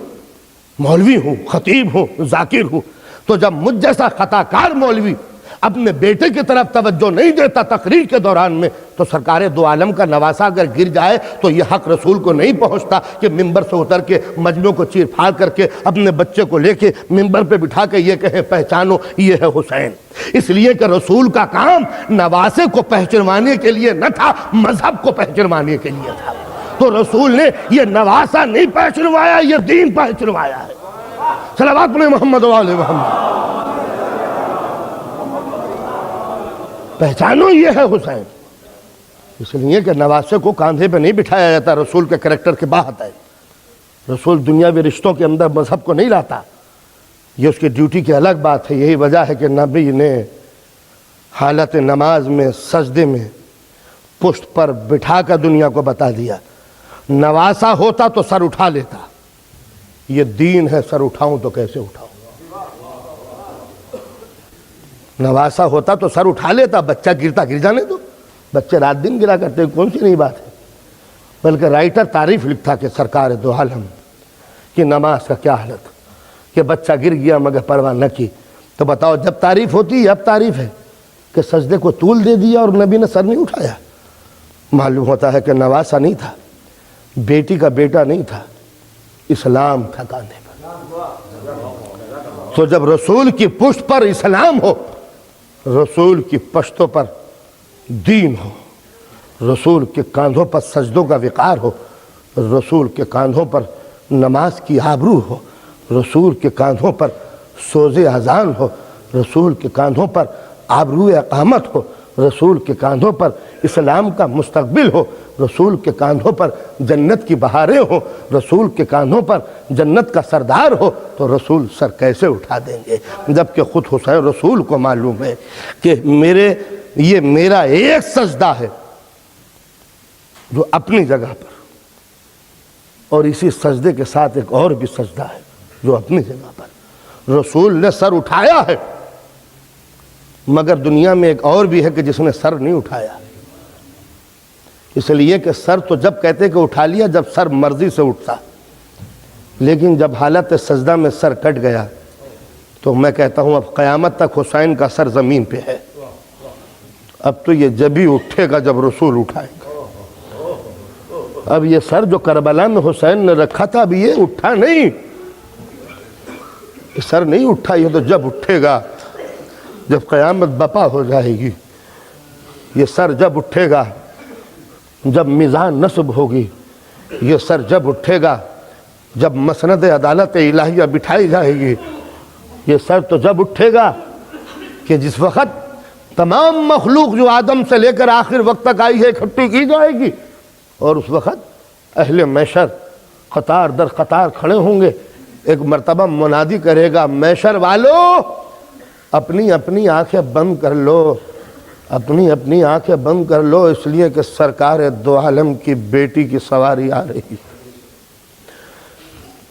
مولوی ہوں، خطیب ہوں، ذاکر ہوں۔ تو جب مجھ جیسا خطا کار مولوی اپنے بیٹے کی طرف توجہ نہیں دیتا تقریر کے دوران میں، تو سرکار دو عالم کا نواسہ اگر گر جائے تو یہ حق رسول کو نہیں پہنچتا کہ ممبر سے اتر کے مجمع کو چیر پھاڑ کر کے اپنے بچے کو لے کے ممبر پہ بٹھا کے یہ کہیں پہچانو یہ ہے حسین۔ اس لیے کہ رسول کا کام نواسے کو پہچانوانے کے لیے نہ تھا، مذہب کو پہچانوانے کے لیے تھا۔ تو رسول نے یہ نواسہ نہیں پہچانوایا، یہ دین پہچانوایا ہے۔ صلوات پڑھیں محمد و آل محمد۔ پہچانو یہ ہے حسین۔ اس لیے کہ نواسے کو کاندھے پہ نہیں بٹھایا جاتا، رسول کے کریکٹر کے باہر ہے۔ رسول دنیاوی رشتوں کے اندر مذہب کو نہیں لاتا، یہ اس کی ڈیوٹی کی الگ بات ہے۔ یہی وجہ ہے کہ نبی نے حالت نماز میں سجدے میں پشت پر بٹھا کر دنیا کو بتا دیا، نواسا ہوتا تو سر اٹھا لیتا، یہ دین ہے، سر اٹھاؤں تو کیسے اٹھاؤں؟ نواسا ہوتا تو سر اٹھا لیتا، بچہ گرتا گر جانے دو، بچے رات دن گرا کرتے، کون سی نئی بات ہے۔ بلکہ رائٹر تعریف لکھتا کہ سرکار دو عالم کی نماز کا کیا حالت کہ بچہ گر گیا مگر پرواہ نہ کی۔ تو بتاؤ جب تعریف ہوتی ہے اب تعریف ہے کہ سجدے کو طول دے دیا اور نبی نے سر نہیں اٹھایا۔ معلوم ہوتا ہے کہ نواسا نہیں تھا، بیٹی کا بیٹا نہیں تھا، اسلام تھا کاندھے پر۔ تو جب رسول کی پشت پر اسلام ہو، رسول کی پشتوں پر دین ہو، رسول کے کاندھوں پر سجدوں کا وقار ہو، رسول کے کاندھوں پر نماز کی آبرو ہو، رسول کے کاندھوں پر سوز اذان ہو، رسول کے کاندھوں پر آبرو اقامت ہو، رسول کے کاندھوں پر اسلام کا مستقبل ہو، رسول کے کاندھوں پر جنت کی بہاریں ہو، رسول کے کاندھوں پر جنت کا سردار ہو، تو رسول سر کیسے اٹھا دیں گے؟ جبکہ خود حسین رسول کو معلوم ہے کہ یہ میرا ایک سجدہ ہے جو اپنی جگہ پر، اور اسی سجدے کے ساتھ ایک اور بھی سجدہ ہے جو اپنی جگہ پر۔ رسول نے سر اٹھایا ہے، مگر دنیا میں ایک اور بھی ہے کہ جس نے سر نہیں اٹھایا۔ اس لیے کہ سر تو جب کہتے کہ اٹھا لیا جب سر مرضی سے اٹھتا، لیکن جب حالت سجدہ میں سر کٹ گیا تو میں کہتا ہوں اب قیامت تک حسین کا سر زمین پہ ہے۔ اب تو یہ جب ہی اٹھے گا جب رسول اٹھائے گا۔ اب یہ سر جو کربلا میں حسین نے رکھا تھا اب یہ اٹھا نہیں، یہ سر نہیں اٹھا، یہ تو جب اٹھے گا جب قیامت بپا ہو جائے گی۔ یہ سر جب اٹھے گا جب میزان نصب ہوگی، یہ سر جب اٹھے گا جب مسند عدالت الہیہ بٹھائی جائے گی، یہ سر تو جب اٹھے گا کہ جس وقت تمام مخلوق جو آدم سے لے کر آخر وقت تک آئی ہے اکٹھی کی جائے گی، اور اس وقت اہل محشر قطار در قطار کھڑے ہوں گے۔ ایک مرتبہ منادی کرے گا، محشر والو اپنی اپنی آنکھیں بند کر لو، اپنی اپنی آنکھیں بند کر لو، اس لیے کہ سرکار دو عالم کی بیٹی کی سواری آ رہی۔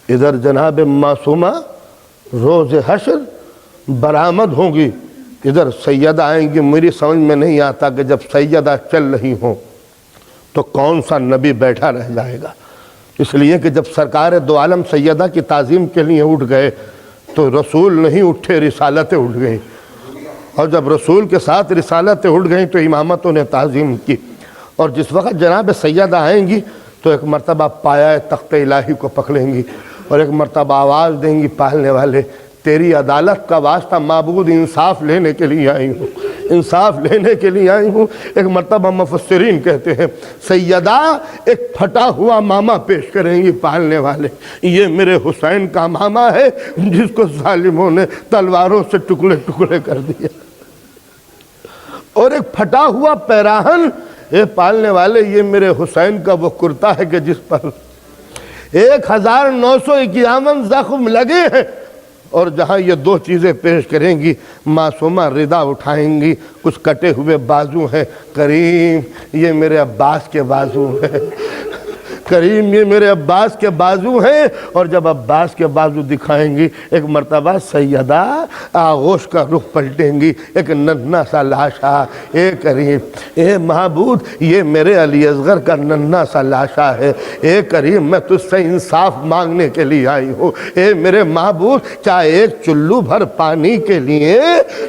ادھر جناب معصومہ روز حشر برآمد ہوں گی، ادھر سیدہ آئیں گی۔ میری سمجھ میں نہیں آتا کہ جب سیدہ چل رہی ہوں تو کون سا نبی بیٹھا رہ جائے گا۔ اس لیے کہ جب سرکار دو عالم سیدہ کی تعظیم کے لیے اٹھ گئے تو رسول نہیں اٹھے، رسالتیں اٹھ گئیں، اور جب رسول کے ساتھ رسالتیں اٹھ گئیں تو امامتوں نے تعظیم کی۔ اور جس وقت جناب سیدہ آئیں گی تو ایک مرتبہ پایا تخت الہی کو پکڑیں گی اور ایک مرتبہ آواز دیں گی، پالنے والے تیری عدالت کا واسطہ معبود، انصاف لینے کے لیے آئی ہوں، انصاف لینے کے لیے آئی ہوں۔ ایک مرتبہ مفسرین کہتے ہیں سیدہ ایک پھٹا ہوا ماما پیش کریں گی پالنے والے، یہ میرے حسین کا ماما ہے جس کو ظالموں نے تلواروں سے ٹکڑے ٹکڑے کر دیا۔ اور ایک پھٹا ہوا پیراہن، یہ پالنے والے یہ میرے حسین کا وہ کرتا ہے کہ جس پر 1951 زخم لگے ہیں، اور جہاں یہ دو چیزیں پیش کریں گی معصومہ ردا اٹھائیں گی، کچھ کٹے ہوئے بازو ہیں، کریم یہ میرے عباس کے بازو ہیں، کریم یہ میرے عباس کے بازو ہیں، اور جب عباس کے بازو دکھائیں گی ایک مرتبہ سیدہ آغوش کا رخ پلٹیں گی، ایک ننھا سا لاشا، اے کریم اے معبود یہ میرے علی اصغر کا ننھا سا لاشا ہے، اے کریم میں تجھ سے انصاف مانگنے کے لیے آئی ہوں، اے میرے معبود کیا ایک چلو بھر پانی کے لیے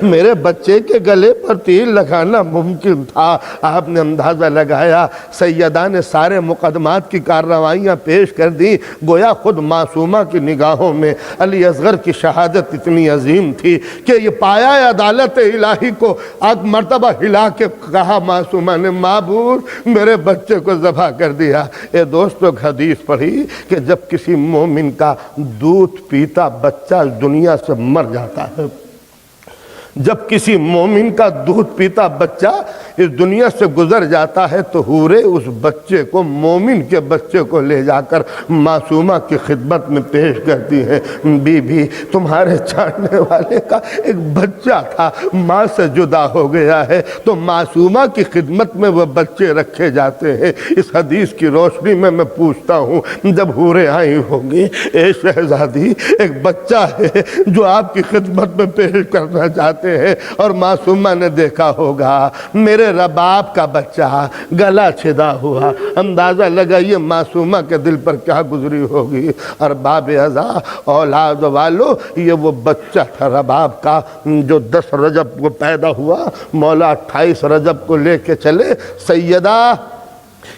میرے بچے کے گلے پر تیر لگانا ممکن تھا؟ آپ نے اندازہ لگایا، سیدہ نے سارے مقدمات کی کارروائیاں پیش کر دی، گویا خود معصومہ کی نگاہوں میں علی اصغر کی شہادت اتنی عظیم تھی کہ یہ پایا عدالت الہی کو ایک مرتبہ ہلا کے کہا معصومہ نے، معبود میرے بچے کو ذبح کر دیا۔ اے دوستو حدیث پڑھی کہ جب کسی مومن کا دودھ پیتا بچہ دنیا سے مر جاتا ہے، جب کسی مومن کا دودھ پیتا بچہ اس دنیا سے گزر جاتا ہے تو حوریں اس بچے کو، مومن کے بچے کو لے جا کر معصومہ کی خدمت میں پیش کرتی ہیں، بی بی تمہارے چاہنے والے کا ایک بچہ تھا، ماں سے جدا ہو گیا ہے، تو معصومہ کی خدمت میں وہ بچے رکھے جاتے ہیں۔ اس حدیث کی روشنی میں پوچھتا ہوں، جب حوریں آئی ہوں گی، اے شہزادی ایک بچہ ہے جو آپ کی خدمت میں پیش کرنا چاہتے ہیں، اور معصومہ نے دیکھا ہوگا میرے رباب کا بچہ گلا چھدا ہوا، اندازہ لگائیے معصومہ کے دل پر کیا گزری ہوگی۔ ارباب ازا اولاد والو، یہ وہ بچہ تھا رباب کا جو 10 رجب کو پیدا ہوا، مولا 28 رجب کو لے کے چلے، سیدہ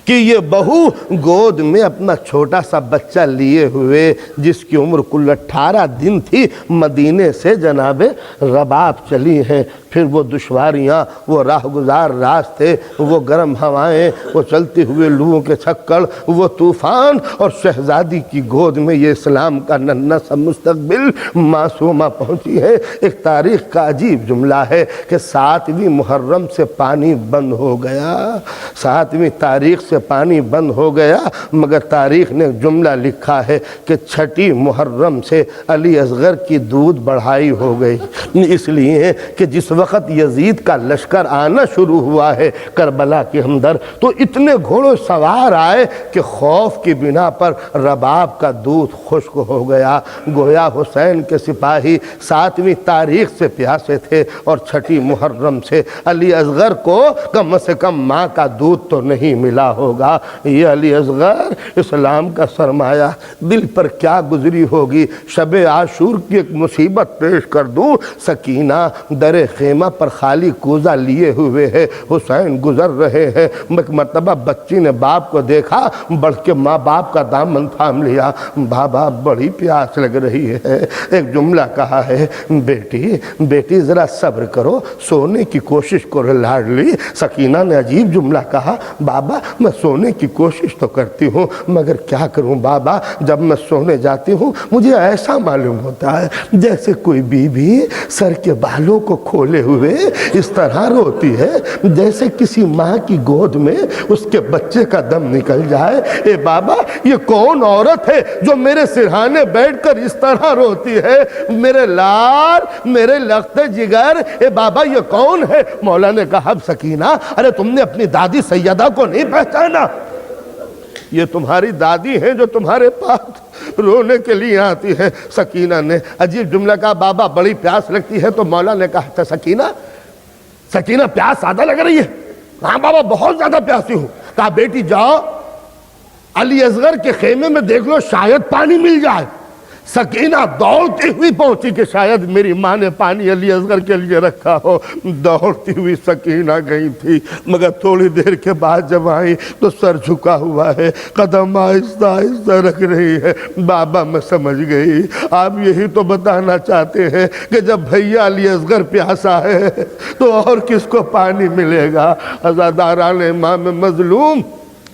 کہ یہ بہو گود میں اپنا چھوٹا سا بچہ لیے ہوئے جس کی عمر کل 18 دن تھی، مدینے سے جناب رباب چلی ہیں۔ پھر وہ دشواریاں، وہ راہ گزار راستے، وہ گرم ہوائیں، وہ چلتی ہوئے لوؤں کے چھکڑ، وہ طوفان، اور شہزادی کی گود میں یہ اسلام کا ننھا سا مستقبل معصومہ پہنچی ہے۔ ایک تاریخ کا عجیب جملہ ہے کہ 7ویں محرم سے پانی بند ہو گیا، 7ویں تاریخ سے پانی بند ہو گیا، مگر تاریخ نے جملہ لکھا ہے کہ 6 محرم سے علی اصغر کی دودھ بڑھائی ہو گئی، اس لیے کہ جس وقت یزید کا لشکر آنا شروع ہوا ہے کربلا کے اندر، تو اتنے گھوڑے سوار آئے کہ خوف کی بنا پر رباب کا دودھ خشک ہو گیا۔ گویا حسین کے سپاہی 7ویں تاریخ سے پیاسے تھے، اور 6 محرم سے علی اصغر کو کم سے کم ماں کا دودھ تو نہیں ملا ہوگا۔ یہ علی اصغر اسلام کا سرمایہ، دل پر کیا گزری ہوگی۔ شب عاشور کی ایک مصیبت پیش کر دوں، سکینہ در خیمہ پر خالی کوزہ لیے ہوئے ہے، حسین گزر رہے ہیں، ایک مرتبہ بچی نے باپ کو دیکھا، بڑھ کے ماں باپ کا دامن تھام لیا، بابا بڑی پیاس لگ رہی ہے، ایک جملہ کہا ہے، بیٹی ذرا صبر کرو، سونے کی کوشش کرو لاڈلی۔ سکینہ نے عجیب جملہ کہا، بابا میں سونے کی کوشش تو کرتی ہوں، مگر کیا کروں بابا، جب میں سونے جاتی ہوں مجھے ایسا معلوم ہوتا ہے جیسے کوئی بیوی سر کے بالوں کو کھولے ہوئے اس طرح روتی ہے جیسے کسی ماں کی گود میں اس کے بچے کا دم نکل جائے۔ اے بابا یہ کون عورت ہے جو میرے سرہانے بیٹھ کر اس طرح روتی ہے؟ میرے لال، میرے لخت جگر، اے بابا یہ کون ہے؟ مولا نے کہا، سکینہ ارے تم نے اپنی دادی سیدہ کو نہیں پہچانا؟ یہ تمہاری دادی ہیں جو تمہارے پاس رونے کے لیے آتی ہے۔ سکینہ نے عجیب جملہ کہا، بابا بڑی پیاس لگتی ہے، تو مولا نے کہا تھا، سکینہ پیاس زیادہ لگ رہی ہے؟ ہاں بابا بہت زیادہ پیاسی ہوں۔ کہا بیٹی جاؤ علی اصغر کے خیمے میں دیکھ لو، شاید پانی مل جائے۔ سکینہ دوڑتی ہوئی پہنچی کہ شاید میری ماں نے پانی علی اصغر کے لیے رکھا ہو۔ دوڑتی ہوئی سکینہ گئی تھی، مگر تھوڑی دیر کے بعد جب آئی تو سر جھکا ہوا ہے، قدم آہستہ آہستہ رکھ رہی ہے۔ بابا میں سمجھ گئی، آپ یہی تو بتانا چاہتے ہیں کہ جب بھیا علی اصغر پیاسا ہے تو اور کس کو پانی ملے گا؟ عزاداران امام مظلوم،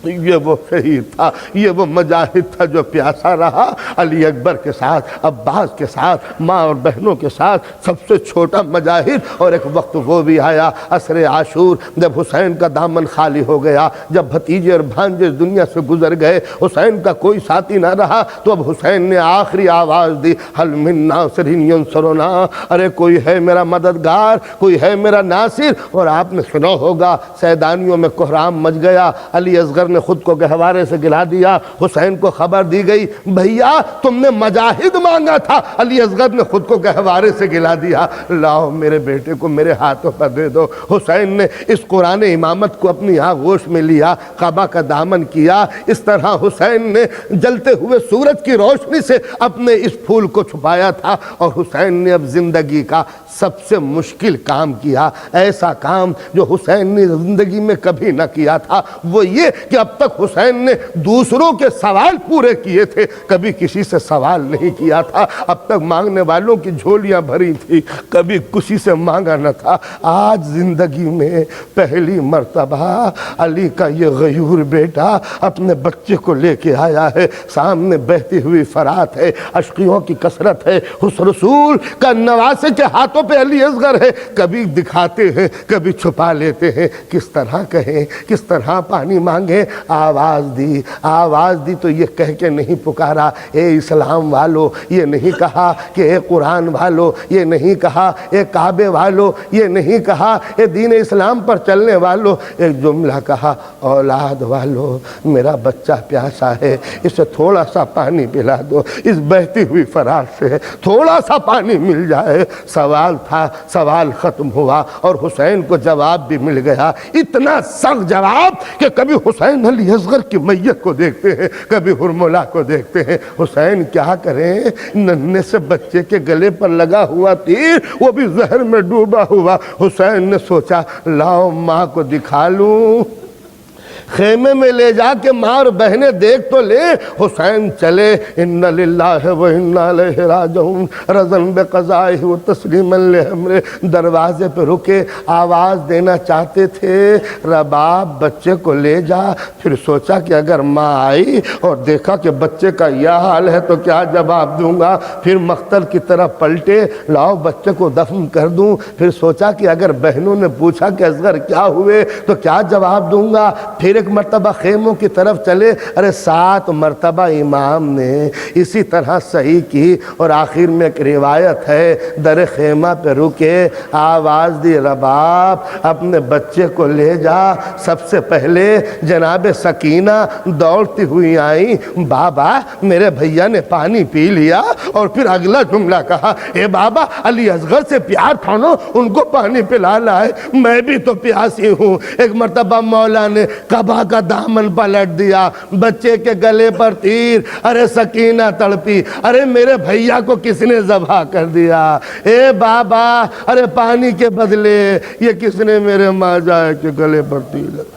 یہ وہ شہید تھا، یہ وہ مجاہد تھا جو پیاسا رہا علی اکبر کے ساتھ، عباس کے ساتھ، ماں اور بہنوں کے ساتھ، سب سے چھوٹا مجاہد۔ اور ایک وقت وہ بھی آیا عصر عاشور، جب حسین کا دامن خالی ہو گیا، جب بھتیجے اور بھانجے اس دنیا سے گزر گئے، حسین کا کوئی ساتھی نہ رہا، تو اب حسین نے آخری آواز دی، حل من ناصر ینصرنا، ارے کوئی ہے میرا مددگار، کوئی ہے میرا ناصر۔ اور آپ نے سنا ہوگا سیدانیوں میں کوہرام مچ گیا، علی اصغر نے خود کو گہوارے سے گلا دیا، حسین کو خبر دی گئی، بھیا تم نے مجاہد مانگا تھا، علی اصغر نے خود کو گہوارے سے گلا دیا، لاؤ میرے بیٹے کو میرے ہاتھوں پر دے دو۔ حسین نے اس قرآن امامت کو اپنی آغوش میں لیا، کعبہ کا دامن کیا، اس طرح حسین نے جلتے ہوئے سورج کی روشنی سے اپنے اس پھول کو چھپایا تھا۔ اور حسین نے اب زندگی کا سب سے مشکل کام کیا، ایسا کام جو حسین نے زندگی میں کبھی نہ کیا تھا، وہ یہ کہ اب تک حسین نے دوسروں کے سوال پورے کیے تھے، کبھی کسی سے سوال نہیں کیا تھا، اب تک مانگنے والوں کی جھولیاں بھری تھی، کبھی کسی سے مانگا نہ تھا۔ آج زندگی میں پہلی مرتبہ علی کا یہ غیور بیٹا اپنے بچے کو لے کے آیا ہے، سامنے بہتی ہوئی فرات ہے، اشقیوں کی کثرت ہے، اس رسول کا نواسے کے ہاتھوں پہ علی اصغر ہے، کبھی دکھاتے ہیں کبھی چھپا لیتے ہیں، کس طرح کہیں کس طرح پانی مانگیں۔ آواز دی تو یہ کہہ کے نہیں پکارا اے اسلام والو، یہ نہیں کہا کہ اے قرآن والو، یہ نہیں کہا اے کعبے والو، یہ نہیں کہا اے دین اسلام پر چلنے والو، ایک جملہ کہا اولاد والو، میرا بچہ پیاسا ہے، اسے تھوڑا سا پانی پلا دو، اس بہتی ہوئی فراش سے تھوڑا سا پانی مل جائے۔ سوال تھا، سوال ختم ہوا اور حسین کو جواب بھی مل گیا، اتنا سخت جواب کہ کبھی حسین علی اصغر کی میت کو دیکھتے ہیں، کبھی ہرملا کو دیکھتے ہیں، حسین کیا کریں، ننھے سے بچے کے گلے پر لگا ہوا تیر، وہ بھی زہر میں ڈوبا ہوا۔ حسین نے سوچا لاؤ ماں کو دکھا لوں، خیمے میں لے جا کے ماں اور بہنیں دیکھ تو لے۔ حسین چلے، ان للہ و انا الیہ راجعون، رضا بقضائہ و تسلیما لامرہ، دروازے پہ رکے، آواز دینا چاہتے تھے رباب بچے کو لے جا۔ پھر سوچا کہ اگر ماں آئی اور دیکھا کہ بچے کا یہ حال ہے تو کیا جواب دوں گا، پھر مقتل کی طرف پلٹے، لاؤ بچے کو دفن کر دوں۔ پھر سوچا کہ اگر بہنوں نے پوچھا کہ اصغر کیا ہوئے تو کیا جواب دوں گا، پھر ایک مرتبہ خیموں کی طرف چلے، ارے 7 مرتبہ امام نے اسی طرح صحیح کی، اور آخر میں ایک روایت ہے در خیمہ پہ رکے، آواز دی رباب اپنے بچے کو لے جا۔ سب سے پہلے جناب سکینہ دوڑتی ہوئی آئیں، بابا میرے بھیا نے پانی پی لیا، اور پھر اگلا جملہ کہا اے بابا علی اصغر سے پیار تھا نا، ان کو پانی پلا لائے، میں بھی تو پیاسی ہوں۔ ایک مرتبہ مولا نے کعبہ کا دامن پلٹ دیا، بچے کے گلے پر تیر، ارے سکینہ تڑپی، ارے میرے بھیا کو کس نے ذبح کر دیا، اے بابا ارے پانی کے بدلے یہ کس نے میرے ماں جائے کے گلے پر تیر لگا۔